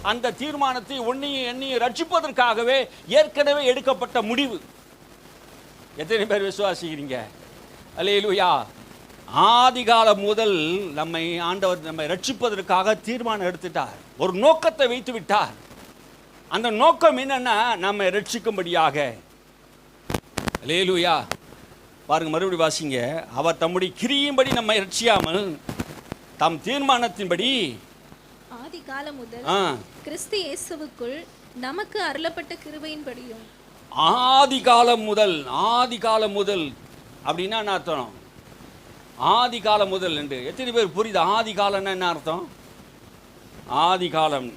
அந்த தீர்மானத்தை உன்னையும் என்னையும் ரட்சிப்பதற்காகவே ஏற்கனவே எடுக்கப்பட்ட முடிவு. எத்தனை பேர் விசுவாசிக்கிறீங்க? அல்லேலூயா. ஆதிகாலம் முதல் ஆண்டவர் நம்மை ரட்சிப்பதற்காக தீர்மானம் எடுத்துட்டார். ஒரு நோக்கத்தை வைத்து விட்டார். அந்த நோக்கம் என்னன்னா நம்மை ரட்சிக்கும்படியாக. அல்லேலூயா. பாருங்க, மறுபடியும் வாசிங்க. அவர் தம்முடைய கிரியின்படி நம்மை ரட்சியாமல் தம் தீர்மானத்தின்படி ஆதிகாலம் முதல் கிறிஸ்து இயேசுவுக்குள் நமக்கு அருளப்பட்ட கிருபையின்படியும். ஆதிகாலம் முதல் அப்படின்னா என்ன அர்த்தம்? ஆதிகாலம் முதல் என்று எத்தனை பேர் புரியுது? ஆதிகாலம்னா என்ன அர்த்தம்? ஆதிகாலம்,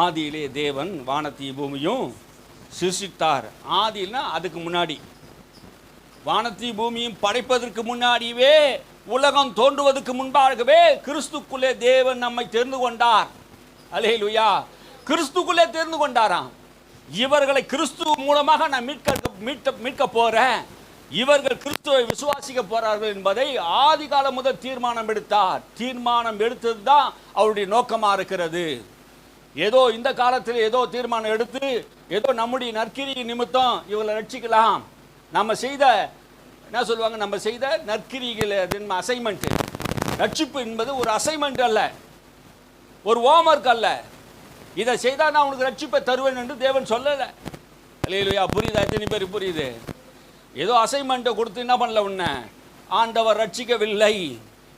ஆதியிலே தேவன் வானத்தையும் பூமியும் சிருஷ்டித்தார். ஆதினா அதுக்கு முன்னாடி, வானத்தையும் பூமியும் படைப்பதற்கு முன்னாடியே, உலகம் தோன்றுவதற்கு முன்பாகவே கிறிஸ்துக்குள்ளே தேவன் நம்மை தெரிந்து கொண்டார். அல்லேலூயா. கிறிஸ்துக்குள்ளே தெரிந்து கொண்டாராம். இவர்களை கிறிஸ்து மூலமாக நான் மீட்க போறேன், இவர்கள் கிறிஸ்துவை விசுவாசிக்க போறார்கள் என்பதை ஆதி காலம் முதல் தீர்மானம் எடுத்தார். தீர்மானம் எடுத்தது தான் அவருடைய நோக்கமாக இருக்கிறது. ஏதோ இந்த காலத்தில் ஏதோ தீர்மானம் எடுத்து ஏதோ நம்முடைய நற்கிரி நிமித்தம் இவங்களை ரட்சிக்கலாம், நம்ம செய்த என்ன சொல்லுவாங்க, நம்ம செய்த நற்கிரிகள் அசைன்மெண்ட். ரட்சிப்பு என்பது ஒரு அசைன்மெண்ட் அல்ல, ஒரு ஹோம்வொர்க் அல்ல. இதை செய்தால் நான் உனக்கு ரட்சிப்பை தருவேன் என்று தேவன் சொல்லலை. அல்லேலூயா. புரியுதா? எத்தனை பேர் புரியுது? ஏதோ அசைன்மெண்ட்டை கொடுத்து என்ன பண்ணல, உன்னை ஆண்டவர் ரட்சிக்கவில்லை,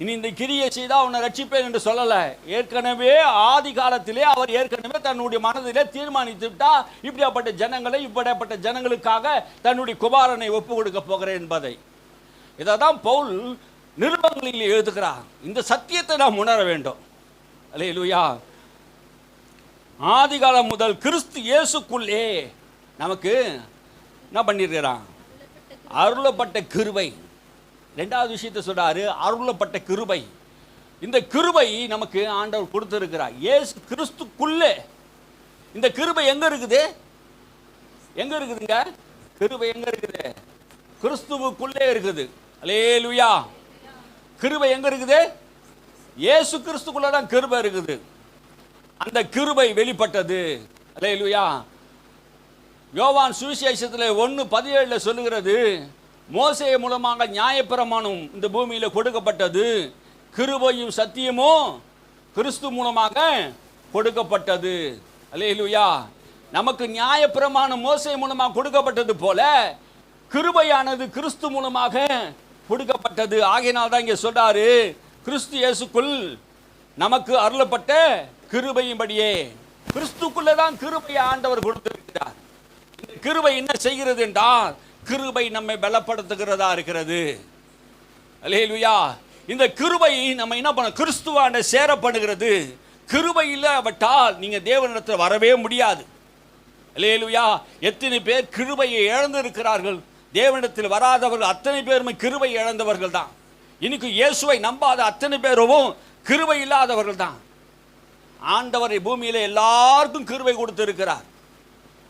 இனி இந்த கிரியை செய்தால் உன்னை ரட்சிப்பேன் என்று சொல்லலை. ஏற்கனவே ஆதி காலத்திலே அவர் ஏற்கனவே தன்னுடைய மனதிலே தீர்மானித்து விட்டா, இப்படிப்பட்ட ஜனங்களுக்காக தன்னுடைய குமாரனை ஒப்பு கொடுக்க போகிறேன் என்பதை. இதை தான் பவுல் நிருபங்களில் எழுதுகிறார். இந்த சத்தியத்தை நாம் உணர வேண்டும். அல்லேலூயா. ஆதி காலம் முதல் கிறிஸ்து இயேசுக்குள்ளே நமக்கு என்ன பண்ணிருக்கிறான்? அருளப்பட்ட கிருபை. ரெண்டாவது விஷயத்தை சொல்றாரு, அருளப்பட்ட கிருபை. இந்த கிருபை நமக்கு ஆண்டவர் கொடுத்திருக்கிறார் இயேசு கிறிஸ்துக்குள்ளே. இந்த கிருபை எங்க இருக்குது? எங்க இருக்குதுங்க? கிருபை எங்க இருக்குது? கிறிஸ்துவுக்குள்ளே இருக்குது. அல்லேலூயா. கிருபை எங்க இருக்குது? இயேசு கிறிஸ்துக்குள்ள தான் கிருபை இருக்குது. அந்த கிருபை வெளிப்பட்டது. அல்லேலூயா. யோவான் சுவிசேஷத்தில் 1:17 சொல்லுகிறது, மோசே மூலமாக நியாயப்பிரமாணம் இந்த பூமியில் கொடுக்கப்பட்டது, கிருபையும் சத்தியமும் கிறிஸ்து மூலமாக கொடுக்கப்பட்டது. அல்லேலூயா. நமக்கு நியாயப்பிரமாணம் மோசே மூலமாக கொடுக்கப்பட்டது போல கிருபையானது கிறிஸ்து மூலமாக கொடுக்கப்பட்டது. ஆகையினால் தான் இங்கே சொல்றாரு, கிறிஸ்து இயேசுக்குள் நமக்கு அருளப்பட்ட கிருபையின்படியே. கிறிஸ்துக்குள்ளே தான் கிருபையை ஆண்டவர் கொடுத்திருக்கிறார். இந்த கிருபை என்ன செய்கிறது என்றால், கிருபை நம்மை பலப்படுத்துகிறதா இருக்கிறது. அல்லேலூயா. இந்த கிருபை நம்ம என்ன பண்ண, கிறிஸ்துவான சேரப்படுகிறது. கிருபை இல்லாவிட்டால் நீங்க தேவனிடத்தில் வரவே முடியாது. அல்லேலூயா. எத்தனை பேர் கிருபையை இழந்து இருக்கிறார்கள்? தேவனிடத்தில் வராதவர்கள் அத்தனை பேருமே கிருபை இழந்தவர்கள் தான். இன்னைக்கு இயேசுவை நம்பாத அத்தனை பேரும் கிருபை இல்லாதவர்கள் தான். ஆண்டவரை பூமியில எல்லாருக்கும் கிருபை கொடுத்திருக்கிறார்.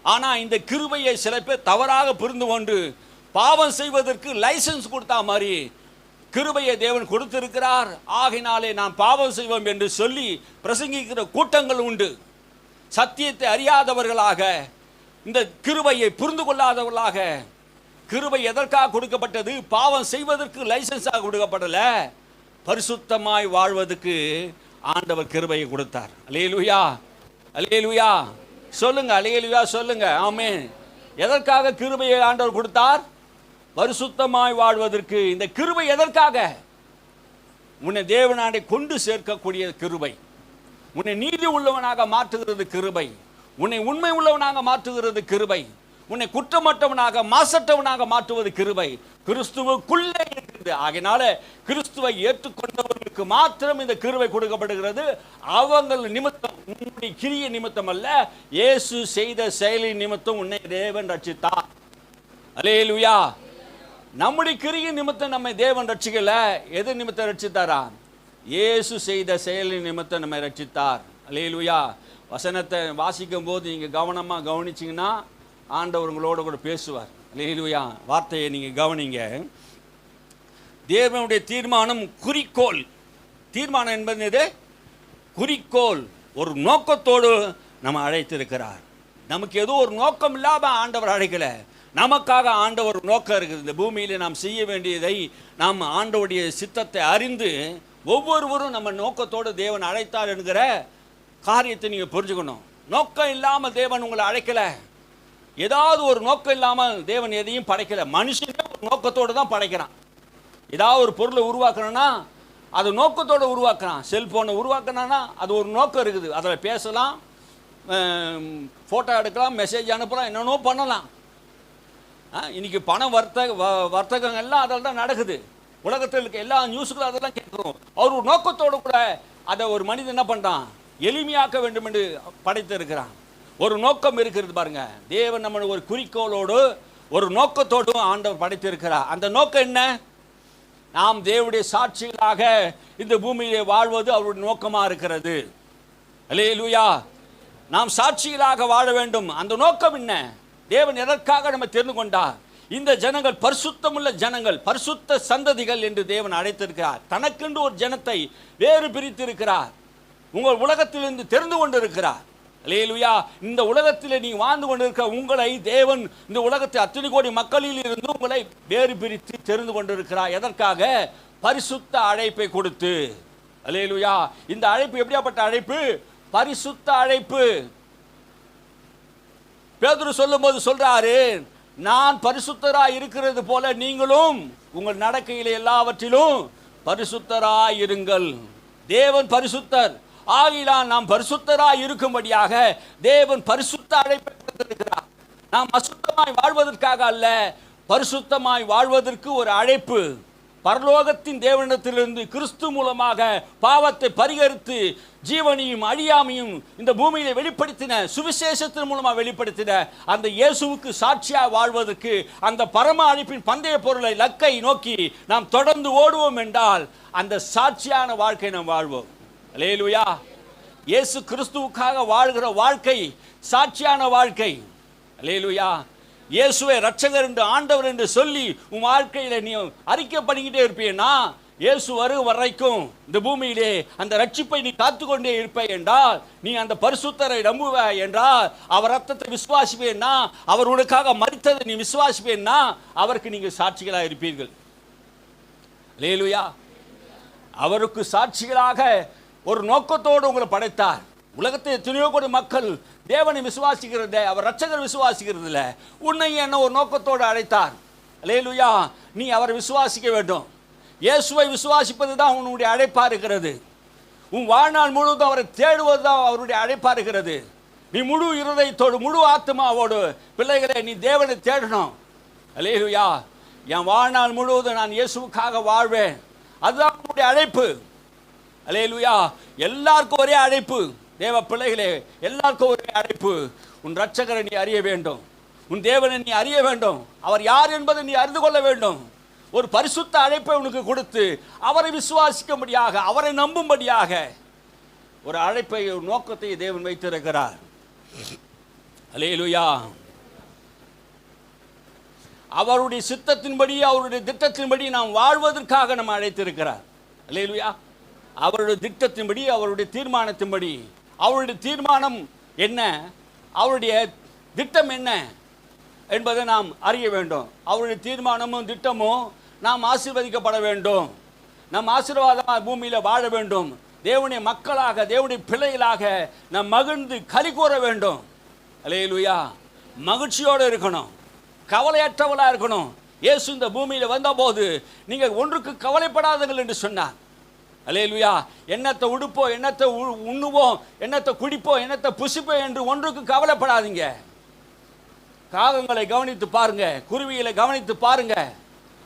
ஆனா இந்த கிருபையை சில பேர் தவறாக புரிந்து கொண்டு பாவம் செய்வதற்கு லைசன்ஸ் கொடுத்தா மாதிரி கிருபையை தேவன் கொடுத்திருக்கிறார், ஆகினாலே நான் பாவம் செய்வோம் என்று சொல்லி பிரசங்கிக்கிற கூட்டங்கள் உண்டு. சத்தியத்தை அறியாதவர்களாக, இந்த கிருபையை புரிந்து கொள்ளாதவர்களாக. கிருபை எதற்காக கொடுக்கப்பட்டது? பாவம் செய்வதற்கு லைசன்ஸாக கொடுக்கப்படல, பரிசுத்தமாய் வாழ்வதற்கு ஆண்டவர் கிருபையை கொடுத்தார். அல்லேலூயா. அல்லேலூயா சொல்லுங்க. அல்லேலூயா சொல்லுங்க. ஆமென். எதற்காக கிருபையை ஆண்டவர் கொடுத்தார்? பரிசுத்தமாய் வாழ்வதற்கு. இந்த கிருபை எதற்காக? உன்னை தேவனாண்டை கொண்டு சேர்க்கக்கூடிய கிருபை, உன்னை நீதி உள்ளவனாக மாற்றுகிறது கிருபை, உன்னை உண்மை உள்ளவனாக மாற்றுகிறது கிருபை, உன்னை குற்றமற்றவனாக மாசற்றவனாக மாற்றுவது கிருபை. கிறிஸ்துவுக்குள்ளே இருக்கிறது. ஆகையினால கிறிஸ்துவை ஏற்றுக்கொண்டவர்களுக்கு மாத்திரம் இந்த கிருபை கொடுக்கப்படுகிறது. அவங்கள் நிமித்தம், உன்னுடைய கிரிய நிமித்தம் அல்ல, இயேசு செய்த செயலின் நிமித்தம் உன்னை தேவன் ரட்சித்தார். அல்லேலூயா. நம்முடைய கிரிய நிமித்தம் நம்மை தேவன் ரட்சிக்கல. எது நிமித்தம் ரட்சித்தாரா? இயேசு செய்த செயலின் நிமித்தம் நம்மை ரட்சித்தார். அல்லேலூயா. வசனத்தை வாசிக்கும் போது நீங்க கவனமா கவனிச்சீங்கன்னா ஆண்டவர் உங்களோட கூட பேசுவார். அல்லேலூயா. வார்த்தையை நீங்க கவனிங்க. தேவனுடைய தீர்மானம் குறிக்கோள். தீர்மானம் என்பது எது? குறிக்கோள். ஒரு நோக்கத்தோடு நம்ம அழைத்திருக்கிறார். நமக்கு ஏதோ ஒரு நோக்கம் இல்லாமல் ஆண்டவர் அழைக்கலை. நமக்காக ஆண்டவர் நோக்கம் இருக்குது. இந்த பூமியில் நாம் செய்ய வேண்டியதை நாம் ஆண்டவருடைய சித்தத்தை அறிந்து ஒவ்வொருவரும் நம்ம நோக்கத்தோடு தேவன் அழைத்தார் என்கிற காரியத்தை நீங்கள் புரிஞ்சுக்கணும். நோக்கம் இல்லாமல் தேவன் உங்களை அழைக்கலை. ஏதாவது ஒரு நோக்கம் இல்லாமல் தேவன் எதையும் படைக்கலை. மனுஷனே ஒரு நோக்கத்தோடு தான் படைக்கிறான். ஏதாவது ஒரு பொருளை உருவாக்கணும்னா அது நோக்கத்தோடு உருவாக்குறான். செல்ஃபோனை உருவாக்கினான்னா அது ஒரு நோக்கம் இருக்குது. அதில் பேசலாம், ஃபோட்டோ எடுக்கலாம், மெசேஜ் அனுப்பலாம், என்னென்னோ பண்ணலாம். இன்றைக்கி வர்த்தகங்கள்லாம் அதில் தான் நடக்குது. உலகத்தில் இருக்க எல்லா நியூஸுகளும் அதெல்லாம் கேட்குறோம். அவர் ஒரு நோக்கத்தோடு கூட அதை ஒரு மனிதன் என்ன பண்ணுறான், எளிமையாக்க வேண்டும் என்று படைத்திருக்கிறான். ஒரு நோக்கம் இருக்கிறது பாருங்க. தேவன் நம்ம ஒரு குறிக்கோளோடு ஒரு நோக்கத்தோடும் ஆண்டவர் படைத்திருக்கிறார். அந்த நோக்கம் என்ன? நாம் தேவனுடைய சாட்சிகளாக இந்த பூமியிலே வாழ்வது அவருடைய நோக்கமாக இருக்கிறது. அல்லேலூயா. நாம் சாட்சிகளாக வாழ வேண்டும். அந்த நோக்கம் என்ன? தேவன் எதற்காக நம்ம தெரிந்து கொண்டார்? இந்த ஜனங்கள் பரிசுத்தமுள்ள ஜனங்கள், பரிசுத்த சந்ததிகள் என்று தேவன் அழைத்திருக்கிறார். தனக்கென்று ஒரு ஜனத்தை வேறு பிரித்திருக்கிறார். உங்கள் உலகத்திலிருந்து தெரிந்து கொண்டிருக்கிறார். அல்லேலூயா. இந்த உலகத்தில் நீ வாழ்ந்து கொண்டிருக்கிற உங்களை தேவன் இந்த உலகத்தை அத்தனை கோடி மக்களில் இருந்து உங்களை வேறு பிரித்து தெரிந்து கொண்டிருக்கிறார். எதற்காக? பரிசுத்த அழைப்பை கொடுத்து. அல்லேலூயா. இந்த அழைப்பு எப்படியாப்பட்ட அழைப்பு? பரிசுத்த அழைப்பு. பேதுரு சொல்லும்போது சொல்றாரு, நான் பரிசுத்தராய் இருக்கிறது போல நீங்களும் உங்கள் நடக்கையிலே எல்லாவற்றிலும் பரிசுத்தராய் இருங்கள். தேவன் பரிசுத்தர். ஆகினால் நாம் பரிசுத்தராய் இருக்கும்படியாக தேவன் பரிசுத்த அழைப்பை கொடுத்திருக்கிறார். நாம் அசுத்தமாய் வாழ்வதற்காக அல்ல, பரிசுத்தமாய் வாழ்வதற்கு ஒரு அழைப்பு. பரலோகத்தின் தேவனிடத்திலிருந்து கிறிஸ்து மூலமாக பாவத்தை பரிகரித்து ஜீவனையும் அழியாமையும் இந்த பூமியில வெளிப்படுத்தின, சுவிசேஷத்தின் மூலமாக வெளிப்படுத்தின அந்த இயேசுவுக்கு சாட்சியாக வாழ்வதற்கு அந்த பரம அழைப்பின் பந்தய பொருளை லக்கை நோக்கி நாம் தொடர்ந்து ஓடுவோம் என்றால் அந்த சாட்சியான வாழ்க்கை நாம் வாழ்வோம். அல்லேலூயா. இயேசு கிறிஸ்துவுக்காக வாழ்கிற வாழ்க்கை சாட்சியான வாழ்க்கை. அல்லேலூயா. இயேசுவை ரட்சகர் என்று ஆண்டவர் என்று சொல்லி உன் வாழ்க்கையில நீ அறிக்கை பண்ணிக்கிட்டே இருப்பீன்னா இயேசு வரும் வரைக்கும் இந்த பூமியிலே அந்த ரட்சிப்பை நீ காத்துக்கொண்டே இருப்ப என்றால், நீ அந்த பரிசுத்தரை நம்புவ என்றால், அவர் ரத்தத்தை விசுவாசிப்பேன்னா, அவர் உனக்காக மரித்ததை நீ விசுவாசிப்பேன்னா அவருக்கு நீங்க சாட்சிகளாக இருப்பீர்கள். அல்லேலூயா. அவருக்கு சாட்சிகளாக ஒரு நோக்கத்தோடு உங்களை படைத்தார். உலகத்தில் எத்தனையோ கோடி மக்கள் தேவனை விசுவாசிக்கிறத, அவர் ரட்சகர் விசுவாசிக்கிறது இல்லை. உன்னை என்ன ஒரு நோக்கத்தோடு அழைத்தார். அல்லேலூயா. நீ அவரை விசுவாசிக்க வேண்டும். இயேசுவை விசுவாசிப்பது தான் உன்னுடைய அழைப்பாக இருக்கிறது. உன் வாழ்நாள் முழுவதும் அவரை தேடுவது தான் அவருடைய அழைப்பாக இருக்கிறது. நீ முழு இருதயத்தோடு முழு ஆத்மாவோடு பிள்ளைகளை நீ தேவனை தேடணும். அல்லேலூயா. என் வாழ்நாள் முழுவதும் நான் இயேசுவுக்காக வாழ்வேன், அதுதான் உன்னுடைய அழைப்பு. அல்லேலூயா. எல்லாருக்கும் ஒரே அழைப்பு. தேவ பிள்ளைகளே, எல்லாருக்கும் ஒரே அழைப்பு. உன் ரட்சகரை நீ அறிய வேண்டும், உன் தேவனை நீ அறிய வேண்டும், அவர் யார் என்பதை நீ அறிந்து கொள்ள வேண்டும். ஒரு பரிசுத்த அழைப்பை உனக்கு கொடுத்து அவரை விசுவாசிக்கும்படியாக, அவரை நம்பும்படியாக ஒரு அழைப்பை, ஒரு நோக்கத்தை தேவன் வைத்திருக்கிறார். அல்லேலூயா. அவருடைய சித்தத்தின்படி, அவருடைய திட்டத்தின்படி நாம் வாழ்வதற்காக நம்ம அழைத்திருக்கிறார். அல்லேலூயா. அவருடைய திட்டத்தின்படி, அவருடைய தீர்மானத்தின்படி. அவருடைய தீர்மானம் என்ன, அவருடைய திட்டம் என்ன என்பதை நாம் அறிய வேண்டும். அவருடைய தீர்மானமும் திட்டமும் நாம் ஆசீர்வதிக்கப்பட வேண்டும். நாம் ஆசீர்வாதமாக பூமியில் வாழ வேண்டும். தேவனுடைய மக்களாக, தேவனுடைய பிள்ளைகளாக நாம் மகிழ்ந்து களி கூற வேண்டும். அல்லேலூயா. மகிழ்ச்சியோடு இருக்கணும், கவலையற்றவளாக இருக்கணும். இயேசு இந்த பூமியில் வந்தபோது நீங்கள் ஒன்றுக்கு கவலைப்படாதீர்கள் என்று சொன்னார். அல்லேலூயா. என்னத்தை உடுப்போம், என்னத்தை உண்ணுவோம், என்னத்தை குடிப்போம், என்னத்தை புசிப்போம் என்று ஒன்றுக்கு கவலைப்படாதீங்க. காகங்களை கவனித்து பாருங்க, குருவிகளை கவனித்து பாருங்க.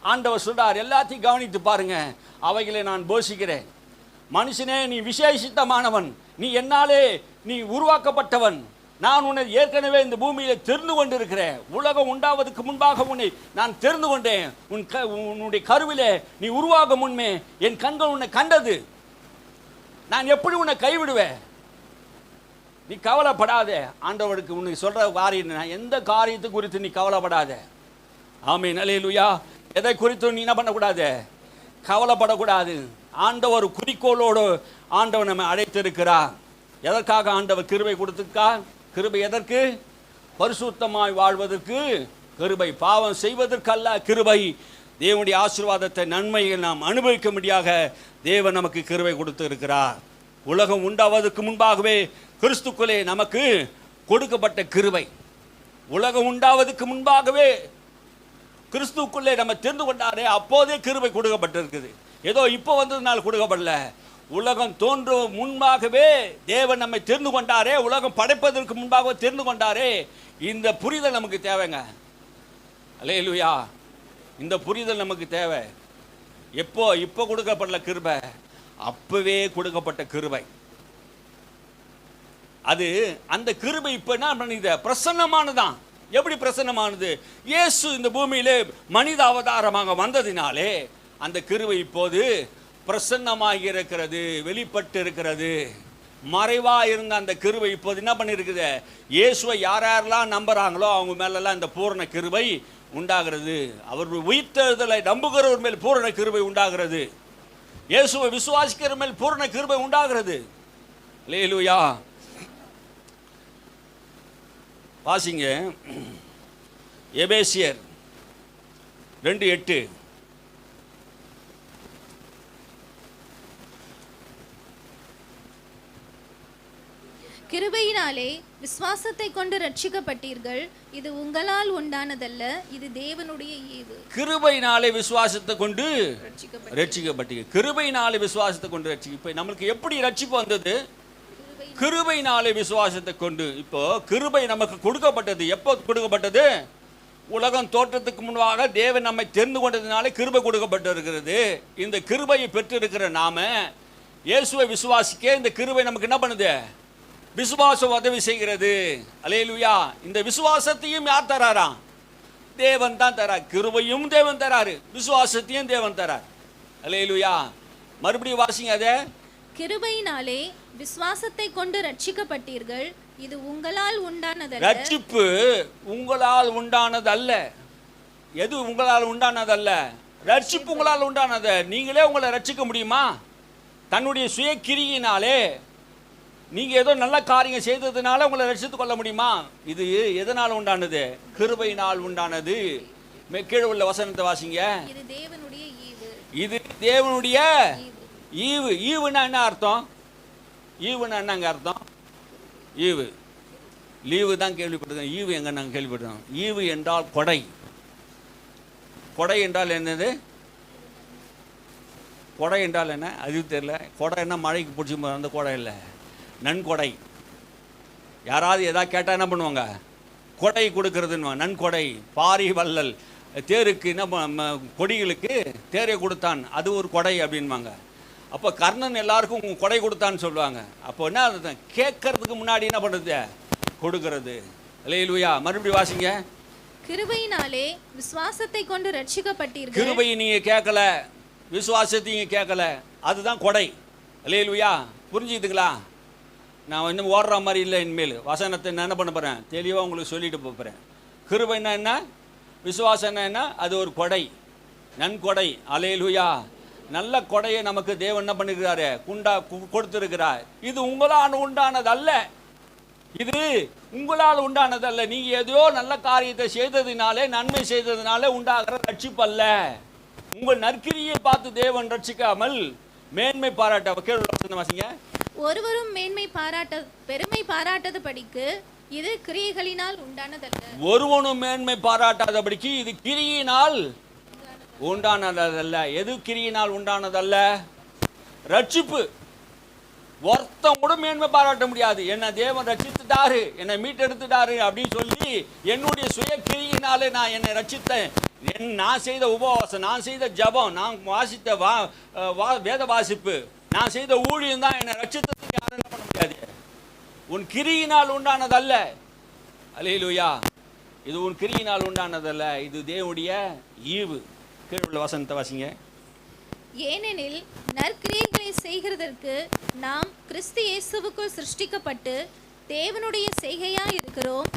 ஆண்டவர் சொல்றார், எல்லாத்தையும் கவனித்து பாருங்க, அவைகளை நான் போஷிக்கிறேன். மனுஷனே, நீ விசேஷித்தமானவன், நீ என்னாலே நீ உருவாக்கப்பட்டவன். நான் உன்னை ஏற்கனவே இந்த பூமியில தெரிந்து கொண்டிருக்கிறேன். உலகம் உண்டாவதற்கு முன்பாக உன்னை நான் தெரிந்து கொண்டேன். உன்னுடைய கருவிலே நீ உருவாக முன்னே என் கண்கள் உன்னை கண்டது. நான் எப்படி உன்னை கைவிடுவேன்? நீ கவலைப்படாத. ஆண்டவருக்கு உனக்கு சொல்ற காரியம், எந்த காரியத்தை குறித்து நீ கவலைப்படாத. ஆமென். அல்லேலூயா. எதை குறித்து நீ என்ன பண்ணக்கூடாது? கவலைப்படக்கூடாது. ஆண்டவர் குறிக்கோளோடு ஆண்டவர் நம்மை அழைத்திருக்கிறார். எதற்காக ஆண்டவர் கிருபை கொடுத்திருக்கார்? கிருபை எதற்கு? பரிசுத்தமாய் வாழ்வதற்கு கிருபை, பாவம் செய்வதற்கல்ல கிருபை. தேவனுடைய ஆசீர்வாதத்தை, நன்மையை நாம் அனுபவிக்கும்படியாக தேவன் நமக்கு கிருபை கொடுத்து இருக்கிறார். உலகம் உண்டாவதற்கு முன்பாகவே கிறிஸ்துக்குள்ளே நமக்கு கொடுக்கப்பட்ட கிருபை. உலகம் உண்டாவதற்கு முன்பாகவே கிறிஸ்துக்குள்ளே நம்ம தெரிந்து கொண்டாரே, அப்போதே கிருபை கொடுக்கப்பட்டிருக்குது. ஏதோ இப்போ வந்ததுனால கொடுக்கப்படல. உலகம் தோன்றும் முன்பாகவே தேவன் நம்மை தெரிந்து கொண்டாரே, உலகம் படைப்பதற்கு முன்பாகவே தெரிந்து கொண்டாரே. இந்த புரிதல் நமக்கு தேவைங்க. அல்லேலூயா. இந்த புரிதல் நமக்கு தேவை. இப்போ கொடுக்கப்படல கிருபை, அப்பவே கொடுக்கப்பட்ட கிருபை. அது அந்த கிருபை இப்போ என்ன பண்ணுது? பிரசன்னமானதான். எப்படி பிரசன்னமானது? இயேசு இந்த பூமியிலே மனித அவதாரமாக வந்ததினாலே அந்த கிருபை இப்போது பிரசன்னமாகி இருக்கிறது, வெளிப்பட்டு இருக்கிறது. மறைவாக இருந்த அந்த கிருபை இப்போது என்ன பண்ணியிருக்குது? இயேசுவை யாரெல்லாம் நம்புறாங்களோ அவங்க மேலெல்லாம் இந்த பூரண கிருபை உண்டாகிறது. அவர் உயிர்த்தெழுதலை நம்புகிறவர் மேல் பூரண கிருபை உண்டாகிறது. இயேசுவை விசுவாசிக்கிற மேல் பூரண கிருபை உண்டாகிறது. அல்லேலூயா. வாசிங்க எபேசியர் 2:8. கிருபையினாலே விசுவாசத்தை கொண்டு ரட்சிக்கப்பட்டீர்கள், இது உங்களால் உண்டானதல்ல, இது தேவனுடைய ஈவு. கிருபையினாலே விசுவாசத்தை கொண்டு ரட்சிக்கப்பட்டீர்கள். கிருபையினாலே விசுவாசத்தை கொண்டு இப்போ நம்மளுக்கு எப்படி ரட்சிப்பு வந்தது? கிருபையினாலே விசுவாசத்தை கொண்டு. இப்போ கிருபை நமக்கு கொடுக்கப்பட்டது. எப்போ கொடுக்கப்பட்டது? உலகம் தோற்றத்துக்கு முன்பாக தேவன் நம்மை தெரிந்து கொண்டதினாலே கிருபை கொடுக்கப்பட்டிருக்கிறது. இந்த கிருபையை பெற்றிருக்கிற நாம இயேசுவை விசுவாசிக்க இந்த கிருபை நமக்கு என்ன பண்ணுது? விசுவாசம் உதவி செய்கிறது. அல்லேலூயா. இந்த விசுவாசத்தையும் யார் தராராம்? தேவன் தான் தரார். கிருபையும் தேவன் தராரு, விசுவாசத்தையும் தேவன் தரார். அல்லேலூயா. மறுபடியும் வாசிங்க அதே. கிருபையினாலே விசுவாசத்தை கொண்டு ரட்சிக்கப்பட்டீர்கள், இது உங்களால் உண்டானதல்ல. ரட்சிப்பு உங்களால் உண்டானதல்ல. எது உங்களால் உண்டானதல்ல? ரட்சிப்பு உங்களால் உண்டானது. நீங்களே உங்களை ரட்சிக்க முடியுமா? தன்னுடைய சுய கிரியினாலே நீங்க ஏதோ நல்ல காரியம் செய்ததுனால உங்களை ரட்சித்துக் கொள்ள முடியுமா? இது எதனால் உண்டானது? கிருபையினால் உண்டானது. கீழே உள்ள வசனத்தை வாசிங்க. இது தேவனுடைய ஈவு. இது தேவனுடைய ஈவு. ஈவுனா என்ன அர்த்தம்? ஈவுனா என்னங்க அர்த்தம்? ஈவு, லீவு தான் கேள்விப்பட்டிருக்கோம். ஈவு எங்க நாங்கள் கேள்விப்பட்டோம்? ஈவு என்றால் கொடை. கொடை என்றால் என்னது? கொடை என்றால் என்ன? அது தெரியல. கொடை என்ன? மழைக்கு பிடிச்சி அந்த கொடை இல்லை, நன்கொடை. யாராவது எதாவது கேட்டால் என்ன பண்ணுவாங்க? கொடை கொடுக்கறதுன்னு. நன்கொடை. பாரி வள்ளல் தேருக்கு என்ன, கொடிகளுக்கு தேரை கொடுத்தான், அது ஒரு கொடை அப்படின்வாங்க. அப்போ கர்ணன் எல்லாருக்கும் கொடை கொடுத்தான்னு சொல்லுவாங்க. அப்போ என்ன அர்த்தம்? கேட்கறதுக்கு முன்னாடி என்ன பண்ணுறது? கொடுக்கறது. அல்லேலூயா. மறுபடியும் வாசிங்க. கிருபையினாலே விசுவாசத்தை கொண்டு ரட்சிக்கப்பட்டீர்கள். கிருபையை நீங்கள் கேட்கல, விசுவாசத்தையும் கேட்கல, அதுதான் கொடை. அல்லேலூயா. புரிஞ்சுக்கிட்டுங்களா? நான் இன்னும் ஓடுற மாதிரி இல்லை. இனிமேல் வசனத்தை நான் என்ன பண்ண போகிறேன்? தெளிவாக உங்களுக்கு சொல்லிட்டு போகிறேன். கிருபைன்னா என்ன, விசுவாசம்னா என்ன? அது ஒரு கொடை, நன்கொடை. அல்லேலூயா. நல்ல கொடையை நமக்கு தேவன் என்ன பண்ணிருக்கிறாரு? கொடுத்திருக்கிறார். இது உங்களால் உண்டானது அல்ல. இது உங்களால் உண்டானது அல்ல. நீங்க ஏதோ நல்ல காரியத்தை செய்ததினாலே, நன்மை செய்ததினாலே உண்டாகிற ரட்சிப்பு அல்ல. உங்கள் நற்கிரியை பார்த்து தேவன் ரட்சிக்காமல் மேன்மை பாராட்ட. ஒருவரும் பெருமை பாராட்டது படிக்கு இது கிரியைகளினால் உண்டானதல்ல. ஒருவனும் மேன்மை பாராட்டாதபடிக்கு இது கிரியினால் உண்டானதல்ல. எது கிரியினால் உண்டானதல்ல? ரட்சிப்பு. ஒருத்தன் கூட மேன்மை பாராட்ட முடியாது. என்னை தேவன் ரட்சித்துட்டாரு, என்னை மீட்டெடுத்துட்டாரு அப்படின்னு சொல்லி என்னுடைய சுய கிரியினாலே நான் என்னை ரட்சித்தேன், நான் செய்த உபவாசம், நான் செய்த ஜபம், நான் வாசித்த வேத வாசிப்பு, நான் செய்த ஊழியம் தான் என்னை ரட்சித்ததுக்கு யாரும் என்ன பண்ண முடியாது. உன் கிரியினால் உண்டானதல்ல. அல்லேலூயா. இது உன் கிரியினால் உண்டானதல்ல, இது தேவனுடைய ஈவு. கீழே உள்ள வசனத்தை வாசிங்க. ஏனெனில் நற்கிரியைகளை செய்கிறதற்கு நாம் கிறிஸ்து இயேசுவுக்குள் சிருஷ்டிக்கப்பட்டு தேவனுடைய செய்கையாய் இருக்கிறோம்.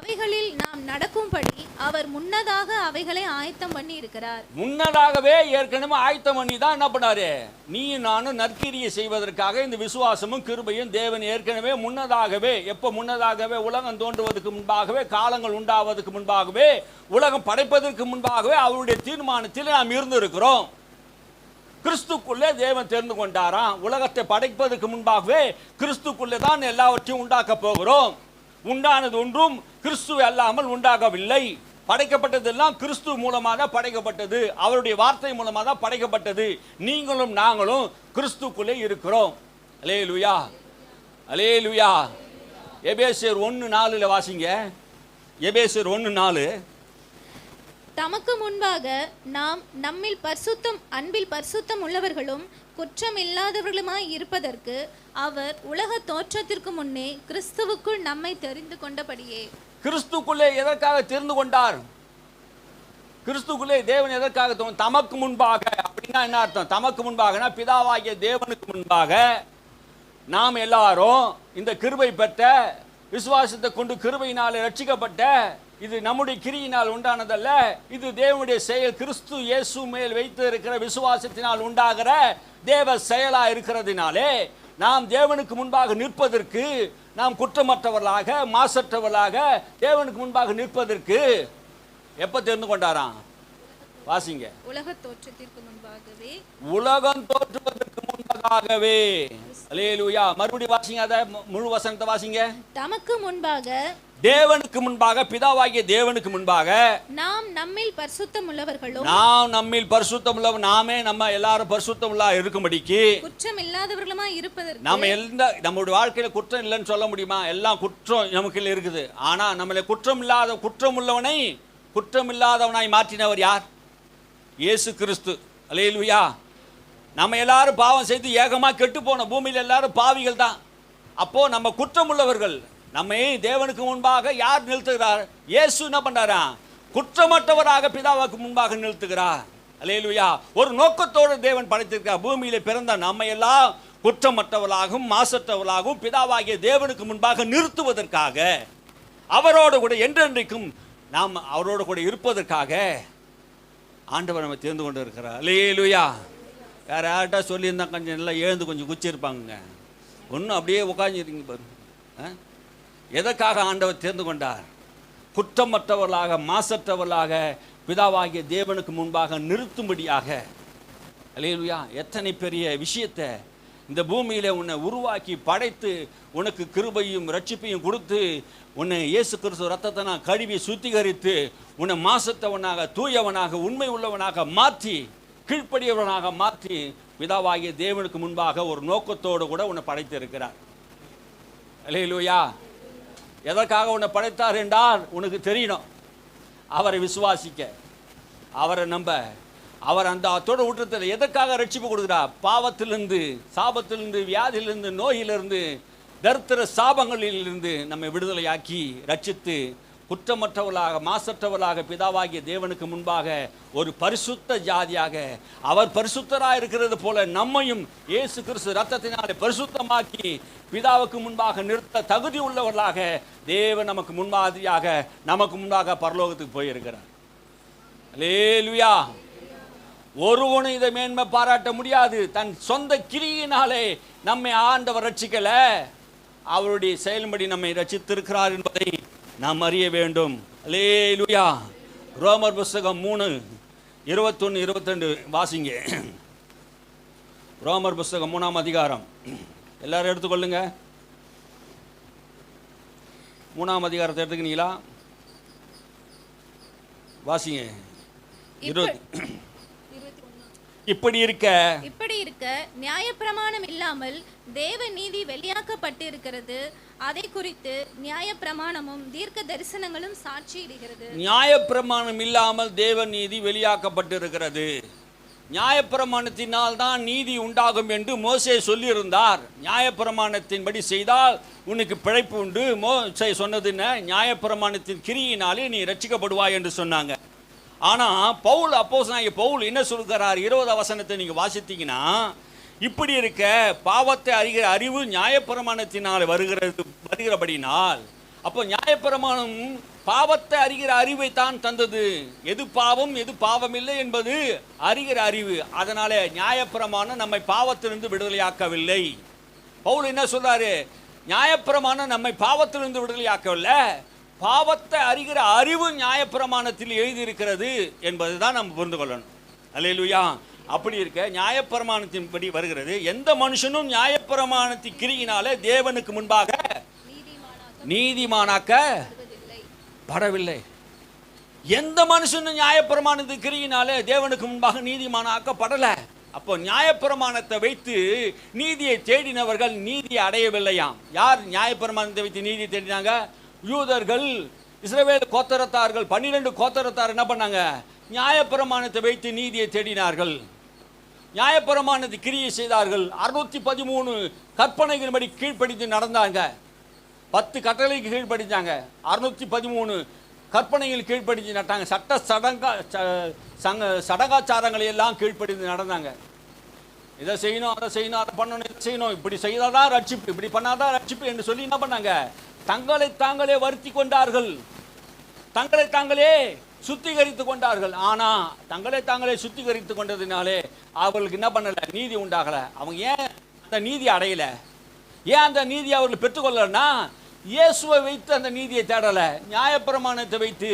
அவைகளில் நாம் நடக்கும்படி அவர் முன்னதாக அவைகளை ஆயத்தம் பண்ணி இருக்கிறார். முன்னதாகவே ஏற்கனவே ஆயத்தம் பண்ணி தான் என்ன பண்ணாரு? நீயும் நானும் நற்கிரியை செய்வதற்காக இந்த விசுவாசமும் கிருபையும் தேவன் ஏற்கனவே முன்னதாகவே, எப்போ முன்னதாகவே? உலகம் தோன்றுவதற்கு முன்பாகவே, காலங்கள் உண்டாவதற்கு முன்பாகவே, உலகம் படைப்பதற்கு முன்பாகவே அவருடைய தீர்மானத்தில் நாம் இருந்திருக்கிறோம். கிறிஸ்துக்குள்ளே தேவன் தெரிந்து கொண்டாராம். உலகத்தை படைப்பதற்கு முன்பாகவே கிறிஸ்துக்குள்ளே தான் எல்லாவற்றையும் உண்டாக்க போகிறோம். உண்டானது ஒன்றும் கிறிஸ்து அல்லாமல் உண்டாகவில்லை. படைக்கப்பட்டதெல்லாம் கிறிஸ்து மூலமாக தான் படைக்கப்பட்டது. அவருடைய வார்த்தை மூலமாக தான் படைக்கப்பட்டது. நீங்களும் நாங்களும் கிறிஸ்துக்குள்ளே இருக்கிறோம். அல்லேலூயா, அல்லேலூயா. எபேசியர் 1:4 வாசிங்க. எபேசியர் 1:4. தமக்கு முன்பாக நாம் நம்மில் பரிசுத்தம், அன்பில் பரிசுத்தம் உள்ளவர்களும் குற்றம் இல்லாதவர்களுமாய் இருப்பதற்கு அவர் உலக தோற்றத்திற்கு முன்னே கிறிஸ்துவுக்குள் நம்மை தெரிந்து கொண்டபடியே. கிறிஸ்துக்குள்ளே எதற்காக தெரிந்து கொண்டார்? கிறிஸ்துக்குள்ளே தேவன் எதற்காக? தமக்கு முன்பாக. அப்படின்னா என்ன அர்த்தம்? தமக்கு முன்பாகனா பிதாவாகிய தேவனுக்கு முன்பாக நாம் எல்லாரும் இந்த கிருபை பெற்ற, விசுவாசத்தை கொண்டு கிருபையினால் ரட்சிக்கப்பட்ட, இது நம்முடைய கிரியினால் உண்டானதல்ல, இது தேவனுடைய செயல். கிறிஸ்து இயேசு மேல் வைத்து இருக்கிற விசுவாசத்தினால் உண்டாகிற தேவ செயலா இருக்கிறதுனாலே நாம் தேவனுக்கு முன்பாக நிற்பதற்கு, நாம் குற்றமற்றவர்களாக மாசற்றவர்களாக தேவனுக்கு முன்பாக நிற்பதற்கு எப்ப தெரிந்து கொண்டாராம்? வாசிங்க. உலக தோற்றத்திற்கு முன்பாகவே. உலகம் தோற்றுவதற்கு முன்பதாகவே. அல்லேலூயா. மறுபடியும் வாசிங்க, அத முழு வசனத்தை வாசிங்க. தமக்கு முன்பாக, தேவனுக்கு முன்பாக, பிதாவாகிய தேவனுக்கு முன்பாக நாம் நம்மில் பரிசுத்தம் உள்ளவர்களும், நாம் நம்மில் பரிசுத்தம் உள்ளவர், நாமே நம்ம எல்லாரும் பரிசுத்தம் உள்ள இருக்கும்படிக்கு குற்றம் இல்லாதவர்களுமாய் இருப்பதற்கு. நம்ம நம்மளுடைய வாழ்க்கையில குற்றம் இல்லைன்னு சொல்ல முடியுமா? எல்லாம் குற்றம் நமக்கு இருக்குது. ஆனா நம்மளை குற்றம் உள்ளவனை குற்றம் இல்லாதவனாய் மாற்றினவர் யார்? இயேசு கிறிஸ்து. அல்லேலூயா. நம்ம எல்லாரும் பாவம் செய்து ஏகமா கெட்டு போன பூமியில் எல்லாரும் பாவிகள் தான். அப்போ நம்ம குற்றம் உள்ளவர்கள். நம்மை தேவனுக்கு முன்பாக யார் நிறுத்துகிறார்? இயேசு என்ன பண்றாரா? குற்றமற்றவராக பிதாவுக்கு முன்பாக நிறுத்துகிறார். அல்லேலூயா. ஒரு நோக்கத்தோடு தேவன் படைத்திருக்கிறார். பூமியில பிறந்த நம்ம எல்லாம் குற்றமற்றவர்களாகவும் மாசற்றவர்களாகவும் பிதாவாகிய தேவனுக்கு முன்பாக நிறுத்துவதற்காக, அவரோடு கூட என்றென்றைக்கும் நாம் அவரோடு கூட இருப்பதற்காக ஆண்டவர் நம்ம தெரிந்து கொண்டு இருக்கிறார். அல்லேலூயா. வேற யார்கிட்ட சொல்லியிருந்தா கொஞ்சம் நல்லா எழுந்து கொஞ்சம் குச்சிருப்பாங்க. ஒன்றும் அப்படியே உட்காந்துருக்கீங்க பாருங்க. எதற்காக ஆண்டவர் தெரிந்து கொண்டார்? குற்றமற்றவர்களாக மாசற்றவர்களாக பிதாவாகிய தேவனுக்கு முன்பாக நிறுத்தும்படியாக. அல்லேலூயா. எத்தனை பெரிய விஷயத்தை இந்த பூமியில உன்னை உருவாக்கி படைத்து உனக்கு கிருபையும் ரட்சிப்பையும் கொடுத்து உன்னை இயேசு கிறிஸ்து ரத்தத்தை நான் கழுவி சுத்திகரித்து உன்னை மாசத்தவனாக, தூயவனாக, உண்மை உள்ளவனாக மாற்றி, கீழ்ப்படியவனாக மாற்றி பிதாவாகிய தேவனுக்கு முன்பாக ஒரு நோக்கத்தோடு கூட உன்னை படைத்து இருக்கிறார். அல்லேலூயா. எதற்காக உன்னை படைத்தார் என்றால் உனக்கு தெரியணும். அவரை விசுவாசிக்க, அவரை நம்ப, அவர் அந்த அத்தோட ஊற்றத்தில் எதற்காக ரட்சிப்பு கொடுக்கிறார்? பாவத்திலிருந்து, சாபத்திலிருந்து, வியாதியிலிருந்து, நோயிலிருந்து, தரித்திர சாபங்களிலிருந்து நம்மை விடுதலையாக்கி ரட்சித்து குற்றமற்றவர்களாக மாசற்றவர்களாக பிதாவாகிய தேவனுக்கு முன்பாக ஒரு பரிசுத்த ஜாதியாக, அவர் பரிசுத்தராக இருக்கிறது போல நம்மையும் இயேசு கிறிஸ்து ரத்தத்தினாலே பரிசுத்தமாக்கி பிதாவுக்கு முன்பாக நிறுத்த தகுதி உள்ளவர்களாக தேவன் நமக்கு முன்மாதிரியாக நமக்கு முன்பாக பரலோகத்துக்கு போயிருக்கிறார். அல்லேலூயா. ஒருவனும் இதை மேன்மை பாராட்ட முடியாது. தன் சொந்த கிரியினாலே நம்மை ஆண்டவர் ரட்சிக்கல, அவருடைய செயல்படி நம்மை ரட்சித்திருக்கிறார் என்பதை நாம் அறிய வேண்டும். அல்லேலூயா. ரோமர் புஸ்தகம் 3:21-22 வாசிங்க. ரோமர் புஸ்தகம் 3ஆம் அதிகாரம் எல்லாரும் எடுத்துக்கொள்ளுங்க. 3ஆம் அதிகாரத்தை எடுத்துக்கினீங்களா? வாசிங்க. இப்படி இருக்க நியாயப்பிரமாணம் இல்லாமல் தேவ நீதி வெளியாக்கப்பட்டிருக்கிறது. அதை குறித்து நியாயப்பிரமாணமும் தீர்க்க தரிசனங்களும் சாட்சியிடுகிறது. நியாயப்பிரமாணம் இல்லாமல் தேவ நீதி வெளியாக்கப்பட்டிருக்கிறது. நியாயப்பிரமாணத்தினால் தான் நீதி உண்டாகும் என்று மோசே சொல்லியிருந்தார். நியாயப்பிரமாணத்தின்படி செய்தால் உனக்கு பிழைப்பு உண்டு. மோசே சொன்னது என்ன? நியாயப்பிரமாணத்தின் கிரியினாலே நீ ரட்சிக்கப்படுவாய் என்று சொன்னாங்க. ஆனால் பவுல், அப்போஸ்தலனாகிய பவுல் என்ன சொல்கிறார்? 20 வசனத்தை நீங்கள் வாசித்தீங்கன்னா, இப்படி இருக்க பாவத்தை அறிகிற அறிவு நியாயப்பிரமாணத்தினால் வருகிறபடினால், அப்போ நியாயப்பிரமாணம் பாவத்தை அறிகிற அறிவை தான் தந்தது. எது பாவம் எது பாவம் இல்லை என்பது அறிகிற அறிவு. அதனால நியாயப்பிரமாணம் நம்மை பாவத்திலிருந்து விடுதலையாக்கவில்லை. பவுல் என்ன சொல்றாரு? நியாயப்பிரமாணம் நம்மை பாவத்திலிருந்து விடுதலையாக்கவில்லை, பாவத்தை அறிகிற அறிவு நியாயப்பிரமாணத்தில் எழுதியிருக்கிறது என்பது தான் நம்ம புரிந்து கொள்ளணும். அல்லேலூயா. அப்படி இருக்க நியாயப்பிரமாணத்தின்படி வருகிறது. எந்த மனுஷனும் நியாயப்பிரமாணத்தின் கிரியினாலே தேவனுக்கு முன்பாக நீதிமானாக்க படவில்லை. எந்த மனுஷனும் நியாயப்பிரமாணத்தின் கிரியினாலே தேவனுக்கு முன்பாக நீதிமானாக்கப்படல. அப்போ நியாயப்பிரமாணத்தை வைத்து நீதியை தேடினவர்கள் நீதியை அடையவில்லையாம். யார் நியாயப்பிரமாணத்தை வைத்து நீதியை தேடினாங்க? யூதர்கள், இஸ்ரவேல் கோத்திரத்தார்கள். 12 கோத்திரத்தார் என்ன பண்ணாங்க? நியாயப்பிரமாணத்தை வைத்து நீதியை தேடினார்கள், நியாயப்பிரமாணத்தை கிரியை செய்தார்கள். 613 கற்பனைகளின்படி கீழ்ப்படித்து நடந்தாங்க. 10 கட்டளைக்கு கீழ்ப்படித்தாங்க. 613 கற்பனைகள் கீழ்ப்படித்து நட்டாங்க. சடங்காச்சாரங்களை எல்லாம் கீழ்ப்படித்து நடந்தாங்க. இதை செய்யணும், அதை செய்யணும், அதை பண்ணணும், இதை செய்யணும், இப்படி செய்தாதான் ரட்சிப்பு, இப்படி பண்ணாதான் ரட்சிப்பு என்று சொல்லி என்ன பண்ணாங்க? தங்களை தாங்களே வருத்தி கொண்டார்கள், தங்களை தாங்களே சுத்திகரித்து கொண்டார்கள். ஆனா தங்களை தாங்களே சுத்திகரித்து கொண்டதுனாலே அவர்களுக்கு என்ன பண்ணல? நீதி உண்டாகல. அவங்க ஏன் அந்த நீதி அடையல? ஏன் அந்த நீதி அவர்கள் பெற்றுக்கொள்ளலன்னா, இயேசுவை வைத்து அந்த நீதியை தேடல, நியாயப்பிரமாணத்தை வைத்து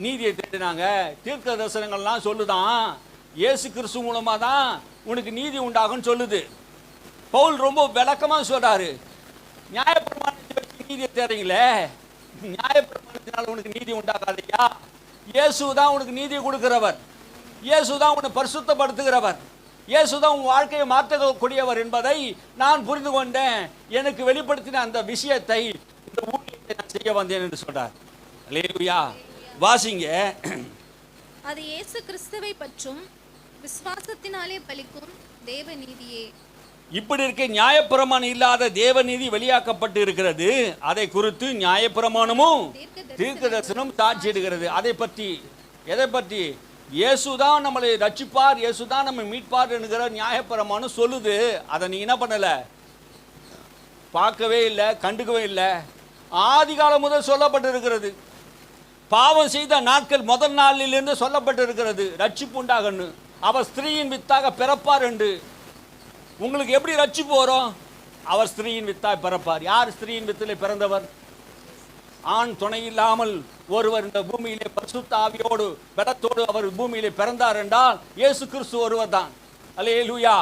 நீதியை தேடினாங்க. தீர்க்க தரிசனங்கள்லாம் சொல்லுதான் இயேசு கிறிஸ்து மூலமா தான் உனக்கு நீதி உண்டாகும்னு சொல்லுது. பவுல் ரொம்ப விளக்கமா சொல்றாரு. நியாயப்பிரமாணத்தை வச்சு நீதியை தேடுறீங்களே, நியாயப்பிரமாணத்தினால் உனக்கு நீதி உண்டாகாதையா? இயேசு தான் உனக்கு நீதியை கொடுக்கிறவர், இயேசு தான் உன்னை பரிசுத்தப்படுத்துகிறவர், இயேசு தான் உன் வாழ்க்கையை மாற்றக்கூடியவர் என்பதை நான் புரிந்து கொண்டேன். எனக்கு வெளிப்படுத்தின அந்த விஷயத்தை இந்த ஊழியத்தை நான் செய்ய வந்தேன் என்று சொல்றார். அல்லேலூயா. வாசிங்க. அது இயேசு கிறிஸ்துவை பற்றும் விசுவாசத்தினாலே பலிக்கும் தேவ நீதியே. இப்படி இருக்க நியாயப்பிரமாணம் இல்லாத தேவநீதி வெளியாக்கப்பட்டு இருக்கிறது. அதை குறித்து நியாயப்பிரமாணமும் தீர்க்க தரிசனம் சாட்சியிடுகிறது. அதை பற்றி, எதை பற்றி? இயேசுதான் நம்மளை ரட்சிப்பார், இயேசுதான் நம்ம மீட்பார் என்கிற நியாயப்பிரமாணம் சொல்லுது. அதை நீ என்ன பண்ணல? பார்க்கவே இல்லை, கண்டுக்கவே இல்லை. ஆதி காலம் முதல் சொல்லப்பட்டு இருக்கிறது. பாவம் செய்த நாட்கள் முதல் நாளிலிருந்து சொல்லப்பட்டு இருக்கிறது. ரட்சிப்பு உண்டாகன்னு, அவர் ஸ்திரீயின் வித்தாக பிறப்பார் என்று. உங்களுக்கு எப்படி ரட்சிப்பு வரும்? அவர் ஸ்திரீயின் வித்தாய் பிறப்பார். யார் ஸ்திரீயின் வித்திலே பிறந்தவர்? ஆண் துணை இல்லாமல் ஒருவர் இந்த பூமியிலே பரிசுத்த ஆவியோடு பலத்தோடு அவர் பூமியிலே பிறந்தார் என்றால் இயேசு கிறிஸ்து ஒருவர் தான். அல்லேலூயா.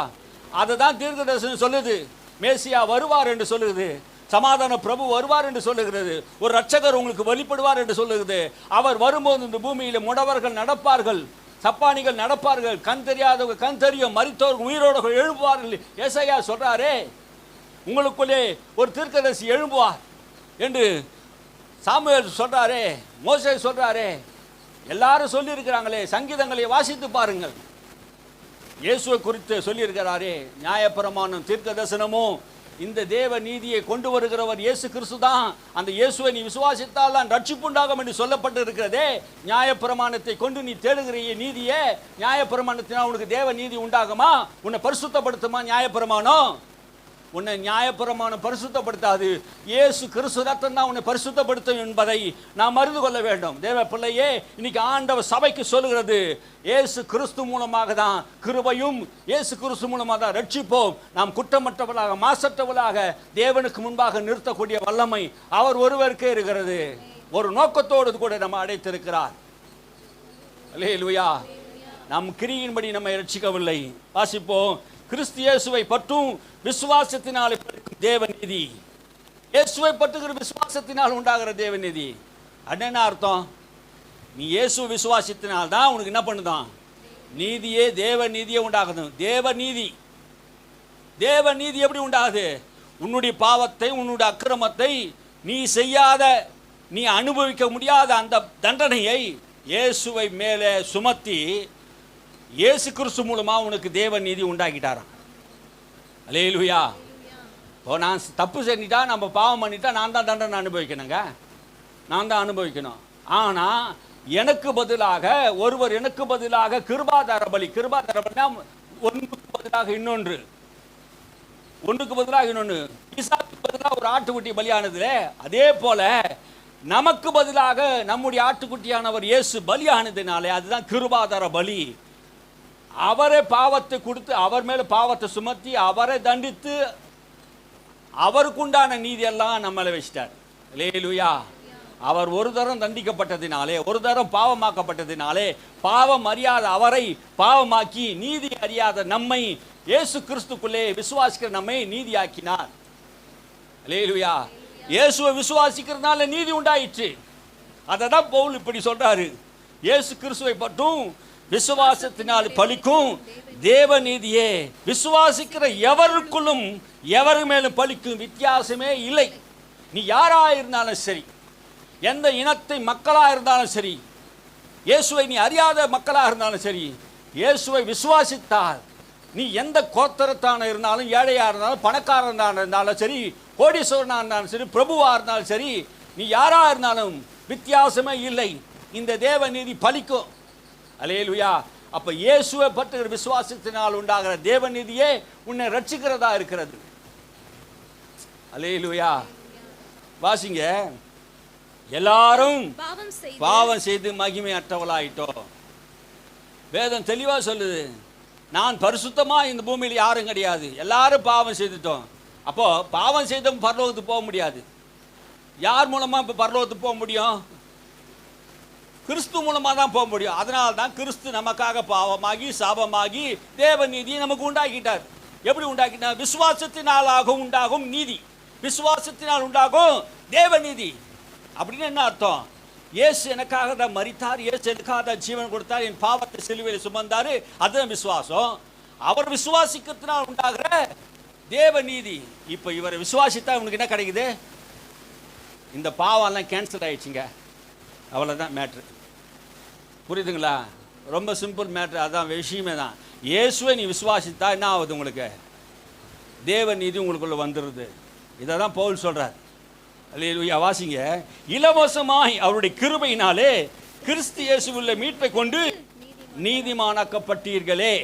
அதை தான் தீர்க்க தரிசனம் சொல்லுது. மேசியா வருவார் என்று சொல்லுகிறது, சமாதான பிரபு வருவார் என்று சொல்லுகிறது, ஒரு ரட்சகர் உங்களுக்கு வெளிப்படுவார் என்று சொல்லுகிறது. அவர் வரும்போது இந்த பூமியிலே முடவர்கள் நடப்பார்கள், சப்பானிகள் நடப்பார்கள், கண் தெரியாதவங்க கண் தெரியும், மரித்தவர்கள் உயிரோடு எழுப்புவார்கள். ஏசாயா சொல்றாரே, உங்களுக்குள்ளே ஒரு தீர்க்கதரிசி எழும்புவார் என்று சாமுவேல் சொல்றாரே, மோசே சொல்றாரே, எல்லாரும் சொல்லி இருக்கிறாங்களே. சங்கீதங்களை வாசித்து பாருங்கள். இயேசுவை குறித்து சொல்லி இருக்கிறாரே. நியாயப்பிரமாணம் தீர்க்க தரிசனமும் இந்த தேவ நீதியை கொண்டு வருகிறவர் இயேசு கிறிஸ்து தான். அந்த இயேசுவை நீ விசுவாசித்தால் தான் ரட்சிப்புண்டாகும் என்று சொல்லப்பட்டு இருக்கிறதே. நியாயப்பிரமாணத்தை கொண்டு நீ தேடுகிற நீதியே, நியாயப்பிரமாணத்தினால் உனக்கு தேவ நீதி உண்டாகுமா? உன்னை பரிசுத்தப்படுத்துமா நியாயப்பிரமாணம்? உன்னை நியாயப்பிரமாணம் பரிசுத்தப்படுத்தாது. இயேசு கிறிஸ்து ரத்தம் தான் உன்னை பரிசுத்தப்படுத்தும் என்பதை நாம் அறிந்து கொள்ள வேண்டும். தேவ பிள்ளையே, இன்னைக்கு ஆண்டவர் சபைக்கு சொல்லுகிறது, இயேசு கிறிஸ்து மூலமாக தான் கிருபையும், இயேசு கிறிஸ்து மூலமாக தான் ரட்சிப்போம். நாம் குற்றமற்றவர்களாக மாசற்றவர்களாக தேவனுக்கு முன்பாக நிறுத்தக்கூடிய வல்லமை அவர் ஒருவருக்கே இருக்கிறது. ஒரு நோக்கத்தோடு கூட நம்ம அடைத்திருக்கிறார். அல்லேலூயா. நம் கிரியின்படி நம்மை ரட்சிக்கவில்லை. வாசிப்போம். கிறிஸ்து இயேசுவை பற்றும் விசுவாசத்தினால் தேவநீதி. இயேசுவை பற்றுகிற விசுவாசத்தினால் உண்டாகிற தேவநீதி. என்ன அர்த்தம்? நீ இயேசு விசுவாசத்தினால் தான் உனக்கு என்ன பண்ணுதான்? நீதியே, தேவநீதியே உண்டாகுது. தேவநீதி, தேவநீதி எப்படி உண்டாகுது? உன்னுடைய பாவத்தை, உன்னுடைய அக்கிரமத்தை நீ செய்யாத, நீ அனுபவிக்க முடியாத அந்த தண்டனையை இயேசுவை மேலே சுமத்தி இயேசு கிறிஸ்து மூலமா உனக்கு தேவ நீதி உண்டாக்கிட்டாராம். அல்லேலூயா. இப்போ நான் தப்பு செஞ்சிட்டா, நம்ம பாவம் பண்ணிட்டா நான் தான் தண்டனை அனுபவிக்கணுங்க, நான் தான் அனுபவிக்கணும். ஆனால் எனக்கு பதிலாக ஒருவர், எனக்கு பதிலாக கிருபாதார பலி, கிருபாதார பலினா ஒன்றுக்கு பதிலாக இன்னொன்று, ஒன்றுக்கு பதிலாக இன்னொன்று, ஈசாக்கு பதிலாக ஒரு ஆட்டுக்குட்டி பலியானதுல, அதே போல நமக்கு பதிலாக நம்முடைய ஆட்டுக்குட்டியானவர் இயேசு பலியானதினாலே, அதுதான் கிருபாதார பலி. அவரே பாவத்தை கொடுத்து, அவர் மேல பாவத்தை சுமத்தி, அவரை தண்டித்து, அவருக்குண்டான நீதி எல்லாம் நம்மளை வச்சிட்டார். அல்லேலூயா. அவர் ஒரு தரம் தண்டிக்கப்பட்டதினாலே, ஒரு தரம் பாவமாக்கப்பட்டதினாலே, பாவம் அறியாத அவரை பாவமாக்கி நீதி அறியாத நம்மை இயேசு கிறிஸ்துக்குள்ளே விசுவாசிக்கிற நம்மை நீதியாக்கினார். அல்லேலூயா. இயேசுவை விசுவாசிக்கிறதுனால நீதி உண்டாயிற்று. அதை தான் பவுல் இப்படி சொல்றாரு, இயேசு கிறிஸ்துவை பற்றும் விசுவாசத்தினால் பலிக்கும் தேவ நீதியே விசுவாசிக்கிற எவருக்குள்ளும் எவர் மேலும் பலிக்கும், வித்தியாசமே இல்லை. நீ யாரா இருந்தாலும் சரி, எந்த இனத்தை மக்களா இருந்தாலும் சரி, இயேசுவை நீ அறியாத மக்களா இருந்தாலும் சரி, இயேசுவை விசுவாசித்தால் நீ எந்த கோத்திரத்தான இருந்தாலும், ஏழையா இருந்தாலும், பணக்காரனா இருந்தாலும் சரி, கோடீஸ்வரனா இருந்தாலும் சரி, பிரபுவா இருந்தாலும் சரி, நீ யாரா இருந்தாலும் வித்தியாசமே இல்லை. இந்த தேவ நீதி பலிக்கும். அல்லேலூயா. அப்ப இயேசுவை பற்றுகிற விசுவாசத்தினால் உண்டாகிற தேவ நீதியே உன்னை ரட்சிக்கிறதா இருக்கிறது. அல்லேலூயா. வாசிங்க. எல்லாரும் பாவம் செய்து மகிமை அற்றவளாயிட்டோம். வேதம் தெளிவா சொல்லுது, நான் பரிசுத்தமா இந்த பூமியில் யாரும் கிடையாது, எல்லாரும் பாவம் செய்துட்டோம். அப்போ பாவம் செய்தவங்க பரலோகத்துக்கு போக முடியாது. யார் மூலமா இப்போ பரலோகத்துக்கு போக முடியும்? கிறிஸ்து மூலமா தான் போக முடியும். அதனால தான் கிறிஸ்து நமக்காக பாவமாகி சாபமாகி தேவ நீதியை நமக்கு உண்டாக்கிட்டார். எப்படி உண்டாக்கிட்டார்? விசுவாசத்தினாலாக உண்டாகும் நீதி, விசுவாசத்தினால் உண்டாகும் தேவ நீதி. அப்படின்னு என்ன அர்த்தம்? இயேசு எனக்காக தான் மரித்தார், இயேசு எனக்காக தான் ஜீவன் கொடுத்தார், என் பாவத்தை சிலுவையில் சுமந்தாரு, அதுதான் விசுவாசம். அவர் விசுவாசிக்கிறதுனால் உண்டாகிற தேவ நீதி. இப்போ இவரை விசுவாசித்தா உனக்கு என்ன கிடைக்குது? இந்த பாவம்லாம் கேன்சல் ஆயிடுச்சுங்க. அவ்வளோதான் மேட்ரு. புரியுதுங்களா? ரொம்ப சிம்பிள் மேட்ரு. அதான் விஷயமே தான். இயேசுவை நீ விசுவாசித்தா என்ன ஆகுது? உங்களுக்கு தேவ நீதி உங்களுக்குள்ள வந்துடுது. இதை தான் பவுல் சொல்றார். அல்லேலூயா. வாசிங்க. இலவசமாய் அவருடைய கிருபையினாலே கிறிஸ்து இயேசுவுள்ள மீட்பை கொண்டு நீதிமானாக்கப்பட்டீர்களே.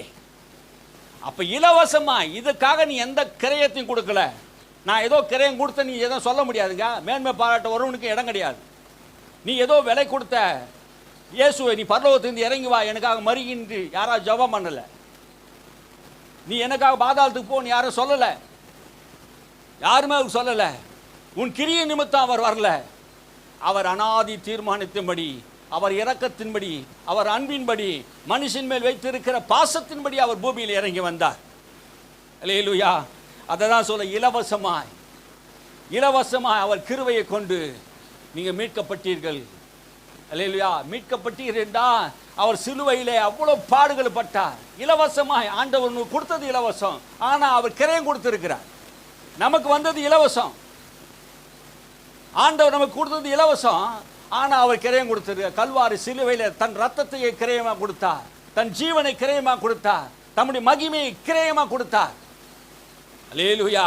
அப்ப இலவசமாய், இதுக்காக நீ எந்த கிரயத்தையும் கொடுக்கல. நான் ஏதோ கிரயம் கொடுத்த நீ எதுவும் சொல்ல முடியாதுங்க. மேன்மை பாராட்ட ஒருவனுக்கு இடம் கிடையாது. நீ ஏதோ விலை கொடுத்த இயேசுவை நீ பரலோகத்திலிருந்து இறங்கி வா எனக்காக மறிகின்று யாராவது ஜெபம் பண்ணல. நீ எனக்காக பாதாளத்துக்கு போன்னு யாரும் சொல்லல, யாருமே அவருக்கு சொல்லல. உன் கிரிய நிமித்தம் அவர் வரல. அவர் அனாதி தீர்மானத்தின்படி, அவர் இரக்கத்தின்படி, அவர் அன்பின்படி, மனுஷன் மேல் வைத்திருக்கிற பாசத்தின்படி அவர் பூமியில் இறங்கி வந்தார். அல்லேலூயா. அதை தான் சொல்ல, இலவசமாய் இலவசமாய் அவர் கிருபையை கொண்டு நீங்கள் மீட்கப்பட்டீர்கள். அல்லேலூயா. மீட்கப்பட்டீர்களா? அவர் சிலுவையிலே அவ்வளோ பாடுகள் பட்டார். இலவசமாய் ஆண்டவர் கொடுத்தது இலவசம். ஆனால் அவர் கிரயம் கொடுத்திருக்கிறார். நமக்கு வந்தது இலவசம். ஆண்டவர் நமக்கு கொடுத்தது இலவசம். ஆனால் அவர் கிரயம் கொடுத்திருக்கிறார். கல்வாரி சிலுவையில் தன் ரத்தத்தையே கிரயமாக கொடுத்தார், தன் ஜீவனை கிரயமாக கொடுத்தார், தம்முடைய மகிமையை கிரயமாக கொடுத்தார். அல்லேலூயா.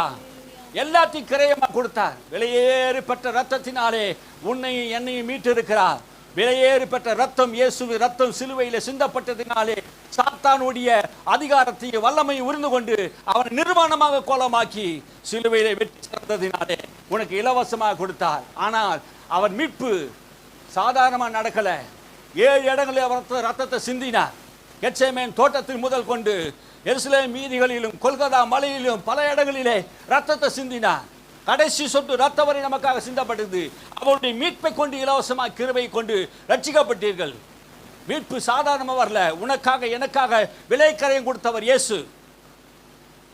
எல்லாத்தையும் கிரயமாக கொடுத்தார். விலையேறப்பட்ட ரத்தத்தினாலே உன்னையும் என்னையும் மீட்டு இருக்கிறார். விலையேறப்பட்ட ரத்தம், இயேசுவின் ரத்தம் சிலுவையில் சிந்தப்பட்டதினாலே சாத்தானுடைய அதிகாரத்தையும் வல்லமையை உரிந்து கொண்டு அவனை நிர்வாணமாக கோலமாக்கி சிலுவையிலே வெற்றி சிறந்ததினாலே உனக்கு இலவசமாக கொடுத்தார். ஆனால் அவர் மீட்பு சாதாரணமாக நடக்கல. 7 இடங்களில் அவர் ரத்தத்தை சிந்தினார். கெத்செமனே தோட்டத்தில் முதல் கொண்டு எருசலேம் வீதிகளிலும் கொல்கத்தா மலையிலும் பல இடங்களிலே ரத்தத்தை சிந்தினார். கடைசி சொட்டு ரத்தம் வரை நமக்காக சிந்தப்பட்டது. அவருடைய மீட்பை கொண்டு இலவசமாக கிருபை கொண்டு ரட்சிக்கப்பட்டீர்கள். மீட்பு சாதாரணமாக வரல. உனக்காக எனக்காக விலைக்கரையும் கொடுத்தவர் இயேசு.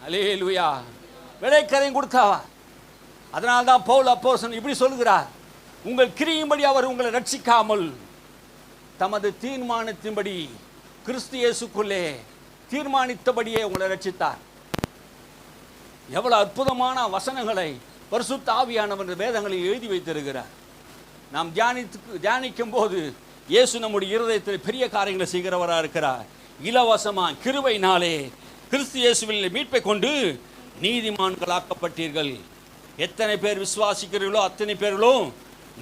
அல்லேலூயா. விலைக்கரையும் கொடுத்தவர். அதனால்தான் பவுல் அப்போஸ்தலன் இப்படி சொல்கிறார், உங்கள் கிரியும்படி அவர் உங்களை ரட்சிக்காமல் தமது தீர்மானத்தின்படி கிறிஸ்து இயேசுக்குள்ளே தீர்மானித்தபடியே உங்களை ரட்சித்தார். எவ்வளவு அற்புதமான வசனங்களை பரிசுத்த ஆவியானவர் வேதங்களில் எழுதி வைத்திருக்கிறார். நாம் தியானிக்கும் போது இயேசு நம்முடைய இருதயத்தில் பெரிய காரியங்களை செய்கிறவராக இருக்கிறார். இலவசமா கிருபையினாலே கிறிஸ்து இயேசுவில் மீட்பை கொண்டு நீதிமான்களாக்கப்பட்டீர்கள். எத்தனை பேர் விசுவாசிக்கிறீர்களோ அத்தனை பேர்களும்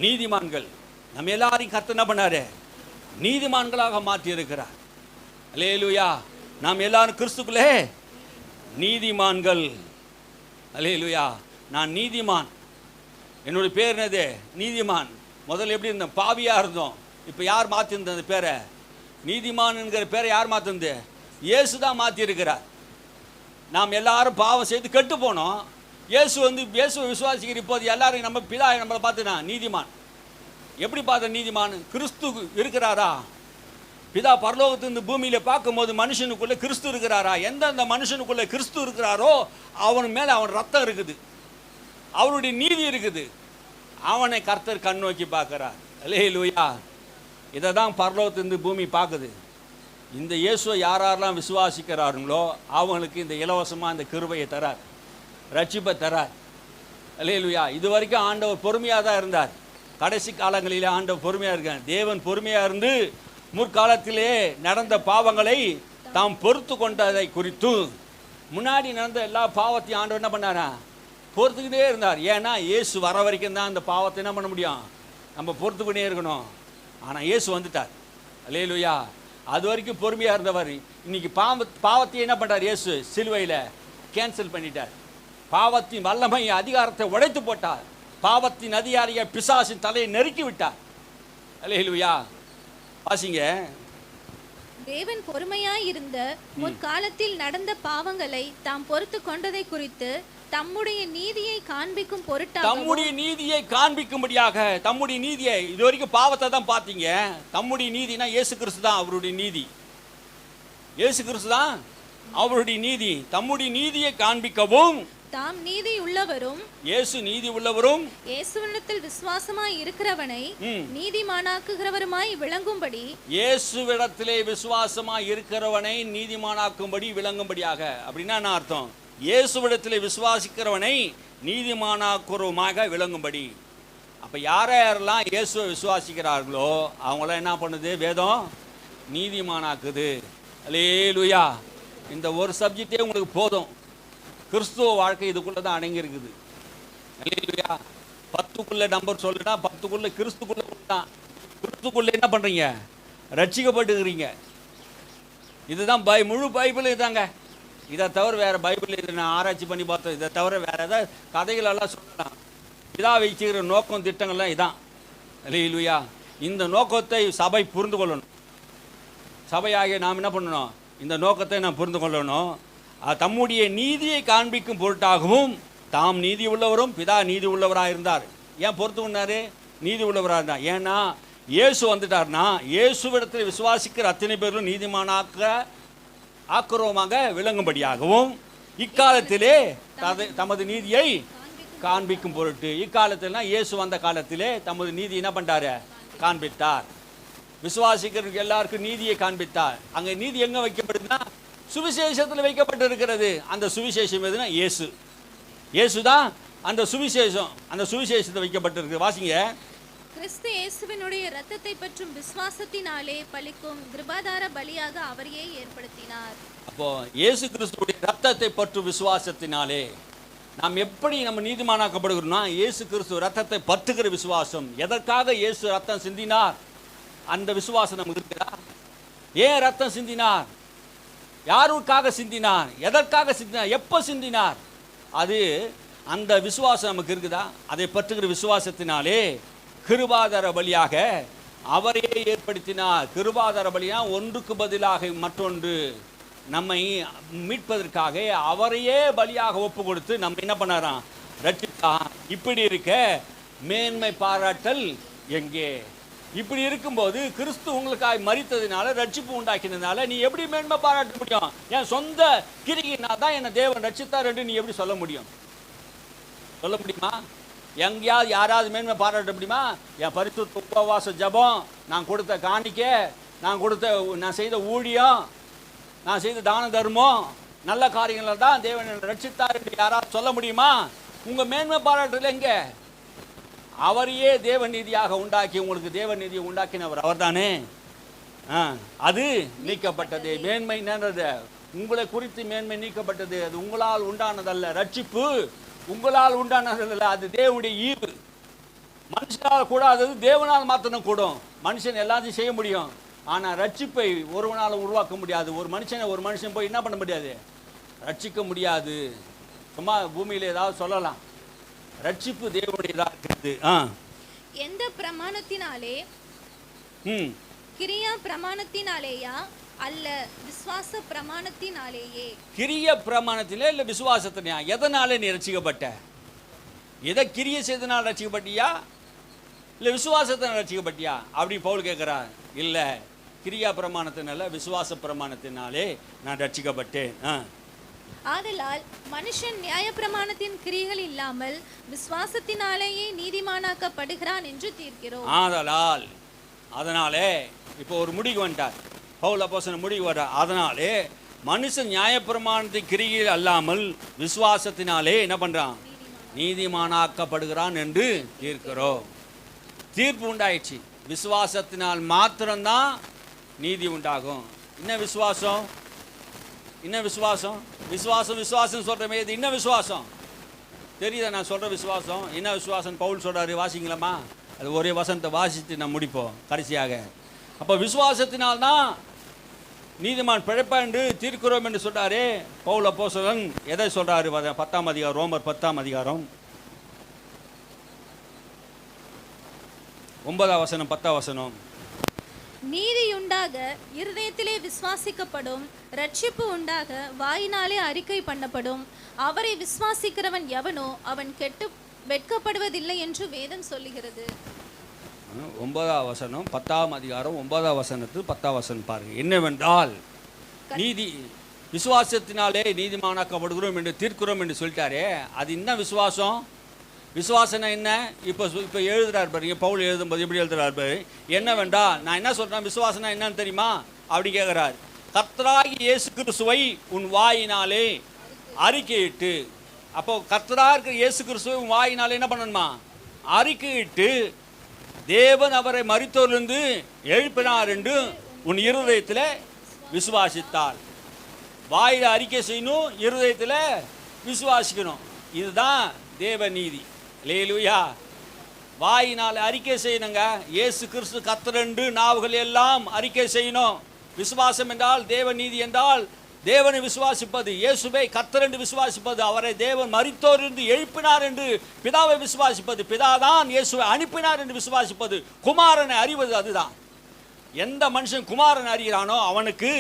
நீதிமான்கள். நம்ம எல்லாரையும் கர்த்தர் என்ன பண்ணாரு? நீதிமான்களாக மாற்றி இருக்கிறார். அல்லேலூயா. நாம் எல்லாரும் கிறிஸ்துக்குள்ளே நீதிமான்கள். அல்லேலூயா. நான் நீதிமான். என்னுடைய பேர் என்னது? நீதிமான். முதல்ல எப்படி இருந்தோம்? பாவியாக இருந்தோம். இப்போ யார் மாற்றிருந்த அந்த பேரை? நீதிமான்ங்கிற பேரை யார் மாற்றிருந்து? இயேசு தான் மாற்றிருக்கிறார். நாம் எல்லாரும் பாவம் செய்து கெட்டு போனோம். இயேசுவை விசுவாசிக்கிற இப்போது எல்லாரும் நம்ம பிதா நம்மளை பார்த்துனா நீதிமான். எப்படி பார்த்த நீதிமான்? கிறிஸ்து இருக்கிறாரா? பிதா பரலோகத்திலிருந்து பூமியில் பார்க்கும்போது மனுஷனுக்குள்ளே கிறிஸ்து இருக்கிறாரா? எந்தெந்த மனுஷனுக்குள்ளே கிறிஸ்து இருக்கிறாரோ அவன் மேலே அவன் ரத்தம் இருக்குது, அவருடைய நீதி இருக்குது. அவனை கர்த்தர் கண் நோக்கி பார்க்கிறார். அல்லேலூயா. இதை தான் பரலோகத்திலிருந்து பூமி பார்க்குது. இந்த இயேசுவை யாரெல்லாம் விசுவாசிக்கிறார்களோ அவங்களுக்கு இந்த இலவசமாக இந்த கிருபையை தரார், ரட்சிப்பை தரார். அல்லேலூயா. இது வரைக்கும் ஆண்டவர் பொறுமையாக தான் இருந்தார். கடைசி காலங்களிலே ஆண்டவர் பொறுமையாக இருக்கார். தேவன் பொறுமையாக இருந்து முற்காலத்திலே நடந்த பாவங்களை தாம் பொறுத்து கொண்டதை குறித்து முன்னாடி நடந்த எல்லா பாவத்தையும் ஆண்டவர் என்ன பண்ணாரா? பொறுத்துக்கிட்டே இருந்தார். ஏன்னா இயேசு வர வரைக்கும் தான் அந்த பாவத்தை என்ன பண்ண முடியும்? நம்ம பொறுத்துக்கிட்டே இருக்கணும். ஆனால் இயேசு வந்துட்டார். அல்லேலூயா. அது வரைக்கும் பொறுமையாக இருந்தவர் இன்னைக்கு பாவத்தை என்ன பண்ணுறார்? இயேசு சிலுவையில் கேன்சல் பண்ணிட்டார். பாவத்தின் வல்லமை அதிகாரத்தை உடைத்து போட்டார். பாவத்தின் அதிகாரியை பிசாசின் தலையை நெருக்கி விட்டார். அல்லேலூயா. வாசிங்க. தேவன் பொறுமையாய் இருந்த முற்காலத்தில் நடந்த பாவங்களை தாம் பொறுத்து கொண்டதை குறித்து தம்முடைய நீதியை காண்பிக்கும் பொருட்டாக, தம்முடைய நீதியை காண்பிக்கும்படியாக, தம்முடைய நீதியை, இது வரைக்கும் பாவத்தை தான் பார்த்தீங்க. தம்முடைய நீதினா இயேசு கிறிஸ்து தான் அவருடைய நீதி. இயேசு கிறிஸ்து தான் அவருடைய நீதி. தம்முடைய நீதியை காண்பிக்கவும், தாம் நீதி உள்ளவரும், இயேசு நீதி உள்ளவரும், இயேசுவிடத்தில் விசுவாசமாய் இருக்கிறவனை நீதிமானாக்குகிறவருமாய் விளங்கும்படி, இயேசுவிடத்திலே விசுவாசமாய் இருக்கிறவனை நீதிமானாக்கும்படி விளங்கும்படியாக. அப்படின்னா என்ன அர்த்தம்? இயேசுவிடத்திலே விசுவாசிக்கிறவனை நீதிமானாக்குறவுமாக விளங்கும்படி. அப்போ யாரெல்லாம் இயேசுவை விசுவாசிக்கிறார்களோ அவங்களாம் என்ன பண்ணுது? வேதம் நீதிமானாக்குது. அல்லேலூயா. இந்த ஒரு சப்ஜெக்டே உங்களுக்கு போதும். கிறிஸ்துவ வாழ்க்கை இதுக்குள்ளே தான் அடங்கியிருக்குது. அல்லேலூயா. 10க்குள்ளே நம்பர் சொல்லுனா 10க்குள்ளே கிறிஸ்துக்குள்ளே தான். கிறிஸ்துக்குள்ளே என்ன பண்ணுறீங்க? ரட்சிக்கப்பட்டுக்கிறீங்க. இதுதான் முழு பைபிள் இதாங்க. இதை தவிர வேறு பைபிள் இது நான் ஆராய்ச்சி பண்ணி பார்த்தோம். இதை தவிர வேறு ஏதாவது கதைகளெல்லாம் சொல்லலாம். இதாக வச்சுக்கிற நோக்கம் திட்டங்கள்லாம் இதான். அல்லேலூயா. இந்த நோக்கத்தை சபை புரிந்து கொள்ளணும். சபையாகிய நாம் என்ன பண்ணணும்? இந்த நோக்கத்தை நாம் புரிந்து கொள்ளணும். தம்முடைய நீதியை காண்பிக்கும் பொருட்டாகவும், தாம் நீதி உள்ளவரும் பிதா நீதி உள்ளவராக இருந்தார். ஏன் பொறுத்து கொண்டாரு? நீதி உள்ளவராக இருந்தார். ஏன்னா இயேசு வந்துட்டார்னா இயேசுவிடத்தில் விசுவாசிக்கிற அத்தனை பேரும் ஆக்கிரமாக விளங்கும்படியாகவும், இக்காலத்திலே தமது நீதியை காண்பிக்கும் பொருட்டு. இக்காலத்தில்னா இயேசு வந்த காலத்திலே தமது நீதி என்ன பண்ணாரு? காண்பித்தார். விசுவாசிக்கிறதுக்கு எல்லாருக்கும் நீதியை காண்பித்தார். அங்கே நீதி எங்கே வைக்கப்படுதுன்னா சுவிசேஷத்தில் வைக்கப்பட்டு இருக்கிறது. அந்த சுவிசேஷம் எதுனா இயேசு. இயேசு தான் அந்த சுவிசேஷம். அந்த சுவிசேஷத்தை வைக்கப்பட்டிருக்கு. வாசிங்க. கிறிஸ்து இயேசுவினுடைய இரத்தத்தை பற்றும் விசுவாசத்தினாலே பலிக்கும் கிருபாதார பலியாக அவரையே ஏற்படுத்தினார். அப்போ இயேசு கிறிஸ்துவுடைய இரத்தத்தை பற்றும் விசுவாசத்தினாலே நாம் எப்படி நம்ம நீதிமானாக்கப்படுகிறோம்னா இயேசு கிறிஸ்து இரத்தத்தை பற்றுகிற விசுவாசம். எதற்காக இயேசு ரத்தம் சிந்தினார்? அந்த விசுவாசம் நமக்கு இருக்கிறா? ஏன் ரத்தம் சிந்தினார்? யாருக்காக சிந்தினார்? எதற்காக சிந்தினார்? எப்போ சிந்தினார்? அது அந்த விசுவாசம் நமக்கு இருக்குதா? அதை பற்றுகிற விசுவாசத்தினாலே கிருபாதார பலியாக அவரையே ஏற்படுத்தினார். கிருபாதார பலியா ஒன்றுக்கு பதிலாக மற்றொன்று நம்மை மீட்பதற்காக அவரையே பலியாக ஒப்பு கொடுத்து நம்ம என்ன பண்ணாராம்? ரட்சித்தா. இப்படி இருக்க மேன்மை பாராட்டல் எங்கே? இப்படி இருக்கும்போது கிறிஸ்து உங்களுக்காக மரித்ததினால ரட்சிப்பு உண்டாக்கினதுனால நீ எப்படி மேன்மை பாராட்ட முடியும்? என் சொந்த கிரியினா தான் என்னை தேவன் ரட்சித்தார் என்று நீ எப்படி சொல்ல முடியும்? சொல்ல முடியுமா? எங்கேயாவது யாராவது மேன்மை பாராட்ட முடியுமா? என் பரிசுத்த உபவாச ஜபம், நான் கொடுத்த காணிக்கை, நான் செய்த ஊழியம், நான் செய்த தான தர்மம், நல்ல காரியங்கள் தான் தேவன் ரட்சித்தார் என்று யாராவது சொல்ல முடியுமா? உங்கள் மேன்மை பாராட்டுல எங்கே? அவரையே தேவ நீதியாக உண்டாக்கி உங்களுக்கு தேவ நீதியை உண்டாக்கினவர் அவர் தானே. அது நீக்கப்பட்டது. மேன்மை என்னது? உங்களை குறித்து மேன்மை நீக்கப்பட்டது. அது உங்களால் உண்டானதல்ல. ரட்சிப்பு உங்களால் உண்டானதல்ல, அது தேவனுடைய ஈவு. மனுஷனால் கூடாதது தேவனால் மாத்திரம் கூடும். மனுஷன் எல்லாத்தையும் செய்ய முடியும், ஆனால் ரட்சிப்பை ஒருவனால் உருவாக்க முடியாது. ஒரு மனுஷன் போய் என்ன பண்ண முடியாது? ரட்சிக்க முடியாது. சும்மா பூமியில் ஏதாவது சொல்லலாம். ரட்சிப்பு தேவனுடையதாக இருக்கிறது. எந்த பிரமாணத்தினாலே? ம் கிரியா பிரமாணத்தினாலேயா அல்ல விசுவாச பிரமாணத்தினாலேயே? கிரிய பிரமாணத்திலே இல்லை விசுவாசத்தினா? எதனால நீ ரட்சிக்கப்பட்ட? எதை கிரிய செய்தனால் ரட்சிக்கப்பட்டியா இல்லை விசுவாசத்தினால் ரட்சிக்கப்பட்டியா அப்படி பவுல் கேட்குறார். இல்லை, கிரியா பிரமாணத்தினால விசுவாச பிரமாணத்தினாலே நான் ரட்சிக்கப்பட்டேன். ஆதலால் மனுஷன் நியாயப்பிரமாணத்தின் கிரிகள் இல்லாமல் விசுவாசத்தினாலேயே நீதிமானாக்கப்படுகிறான் என்று தீர்க்கிறோம். அதனாலே இப்போ ஒரு முடிவு வந்துட்டார் பவுல் அப்போஸ்தலன், முடிவு வர்றார். அதனாலே மனுஷன் நியாயப்பிரமாணத்தின் கிரியில் அல்லாமல் விசுவாசத்தினாலே என்ன பண்றான்? நீதிமானாக்கப்படுகிறான் என்று தீர்க்கிறோம். தீர்ப்பு உண்டாயிடுச்சு. விசுவாசத்தினால் மாத்திரம்தான் நீதி உண்டாகும். என்ன விசுவாசம்? என்ன விசுவாசம்? விசுவாசம் சொல்கிறமே, இது என்ன விசுவாசம் தெரியுதா? நான் சொல்கிற விசுவாசம் என்ன விசுவாசம் பவுல் சொல்கிறாரு, வாசிங்களாமா? அது ஒரே வசனத்தை வாசித்து நான் முடிப்போம் கடைசியாக. அப்போ விசுவாசத்தினால்தான் நீதிமான் பிழைப்பா என்று தீர்க்கிறோம் என்று சொல்கிறாரே பவுல் அப்போஸ்தலன். எதை சொல்கிறாரு? 10ஆம் அதிகாரம், ரோமர் 10ஆம் அதிகாரம் 9ஆம் வசனம் 10ஆம் வசனம். நீதி உண்டாக இருதயத்திலே விசுவாசிக்கப்படும், ரட்சிப்பு உண்டாக வாயினாலே அறிக்கை பண்ணப்படும். அவரை விசுவாசிக்கிறவன் எவனோ அவன் கெட்டு வெட்கப்படுவதில்லை என்று வேதம் சொல்லுகிறது. 9ஆம் வசனம் 10ஆம் அதிகாரம் 9ஆம் வசனத்து 10ஆம் வசனம் பாருங்க. என்னவென்றால் நீதி விசுவாசத்தினாலே நீதிமானாக்கப்படுகிறோம் என்று தீர்க்கிறோம் என்று சொல்லிட்டாரே, அது என்ன விசுவாசம்? விசுவாசனா என்ன? இப்போ எழுதுறாரு பாருங்க, பவுல் எழுதும்போது எப்படி எழுதுறாரு பாரு. என்னவென்றால் நான் என்ன சொல்கிறேன், விசுவாசனா என்னன்னு தெரியுமா அப்படி கேட்குறாரு. கர்த்தராகிய இயேசு கிறிஸ்துவை உன் வாயினாலே அறிக்கையிட்டு. அப்போ கர்த்தராக இருக்கிற இயேசு கிறிஸ்துவை உன் வாயினாலே என்ன பண்ணணுமா? அறிக்கையிட்டு தேவன் அவரை மரித்தோரிலிருந்து எழுப்பினார் என்று உன் இருதயத்தில் விசுவாசித்தார். வாயில அறிக்கை செய்யணும், இருதயத்தில் விசுவாசிக்கணும். இதுதான் தேவ நீதி. அல்லேலூயா. வாயினால் அறிக்கை செய்யணுங்க. இயேசு கிறிஸ்து கர்த்தர் என்று நாவுகள் எல்லாம் அறிக்கை செய்யணும். விசுவாசம் என்றால் தேவ நீதி என்றால் தேவனை விசுவாசிப்பது, இயேசுவை கர்த்தர் என்று விசுவாசிப்பது, அவரை தேவன் மரித்தோர் என்று எழுப்பினார் என்று பிதாவை விசுவாசிப்பது, பிதாதான் இயேசுவை அனுப்பினார் என்று விசுவாசிப்பது, குமாரனை அறிவது. அதுதான். எந்த மனுஷன் குமாரனை அறிகிறானோ அவனுக்கு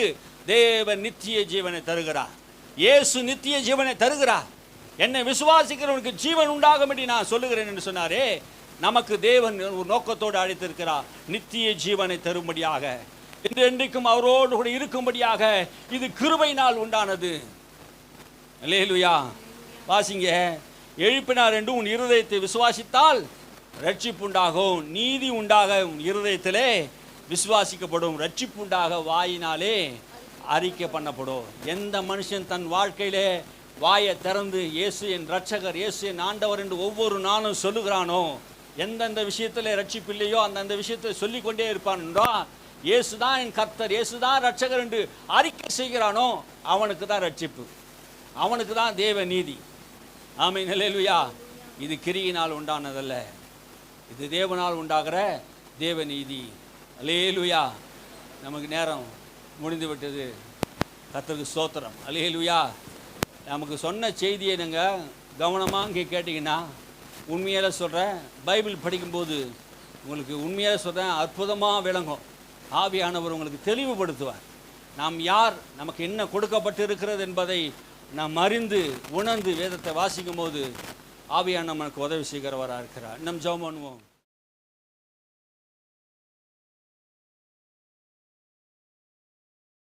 தேவன் நித்திய ஜீவனை தருகிறார். இயேசு நித்திய ஜீவனை தருகிறார். என்னை விசுவாசிக்கிறவனுக்கு ஜீவன் உண்டாகும் என்று நான் சொல்லுகிறேன் என்று சொன்னாரே. நமக்கு தேவன் ஒரு நோக்கத்தோடு அழைத்திருக்கிறார், நித்திய ஜீவனை தரும்படியாக, என்றைக்கும் அவரோடு கூட இருக்கும்படியாக. இது கிருபையினால் உண்டானது. அல்லேலூயா. வாசிங்க. எழுப்பினார் என்று உன் இருதயத்தை விசுவாசித்தால் ரட்சிப்பு உண்டாகும், நீதி உண்டாக உன் இருதயத்திலே விசுவாசிக்கப்படும், ரட்சிப்பு உண்டாக வாயினாலே அறிக்கை பண்ணப்படும். எந்த மனுஷன் தன் வாழ்க்கையிலே வாயை திறந்து இயேசு என் ரட்சகர், இயேசு என் ஆண்டவர் என்று ஒவ்வொரு நாளும் சொல்லுகிறானோ, எந்தெந்த விஷயத்தில் ரட்சிப்பு இல்லையோ அந்தந்த விஷயத்தை சொல்லிக்கொண்டே இருப்பான் என்றால், இயேசுதான் என் கர்த்தர், இயேசுதான் ரட்சகர் என்று அறிக்கை செய்கிறானோ அவனுக்கு தான் ரட்சிப்பு, அவனுக்கு தான் தேவ நீதி. ஆமென். அல்லேலூயா. இது கிரியினால் உண்டானதல்ல, இது தேவனால் உண்டாகிற தேவ நீதி. அல்லேலூயா. நமக்கு நேரம் முடிந்து விட்டது. கர்த்தருக்கு ஸ்தோத்திரம். அல்லேலூயா. நமக்கு சொன்ன செய்தியை நீங்கள் கவனமாக இங்கே கேட்டிங்கன்னா, உண்மையில சொல்கிறேன், பைபிள் படிக்கும்போது உங்களுக்கு உண்மையாக சொல்கிறேன், அற்புதமாக விளங்கும். ஆவியானவர் உங்களுக்கு தெளிவுபடுத்துவார். நாம் யார், நமக்கு என்ன கொடுக்கப்பட்டு இருக்கிறது என்பதை நாம் அறிந்து உணர்ந்து வேதத்தை வாசிக்கும் போது ஆவியானவர் நமக்கு உதவி செய்கிறவராக இருக்கிறார். இன்னும் ஜெபம் பண்ணுவோம்.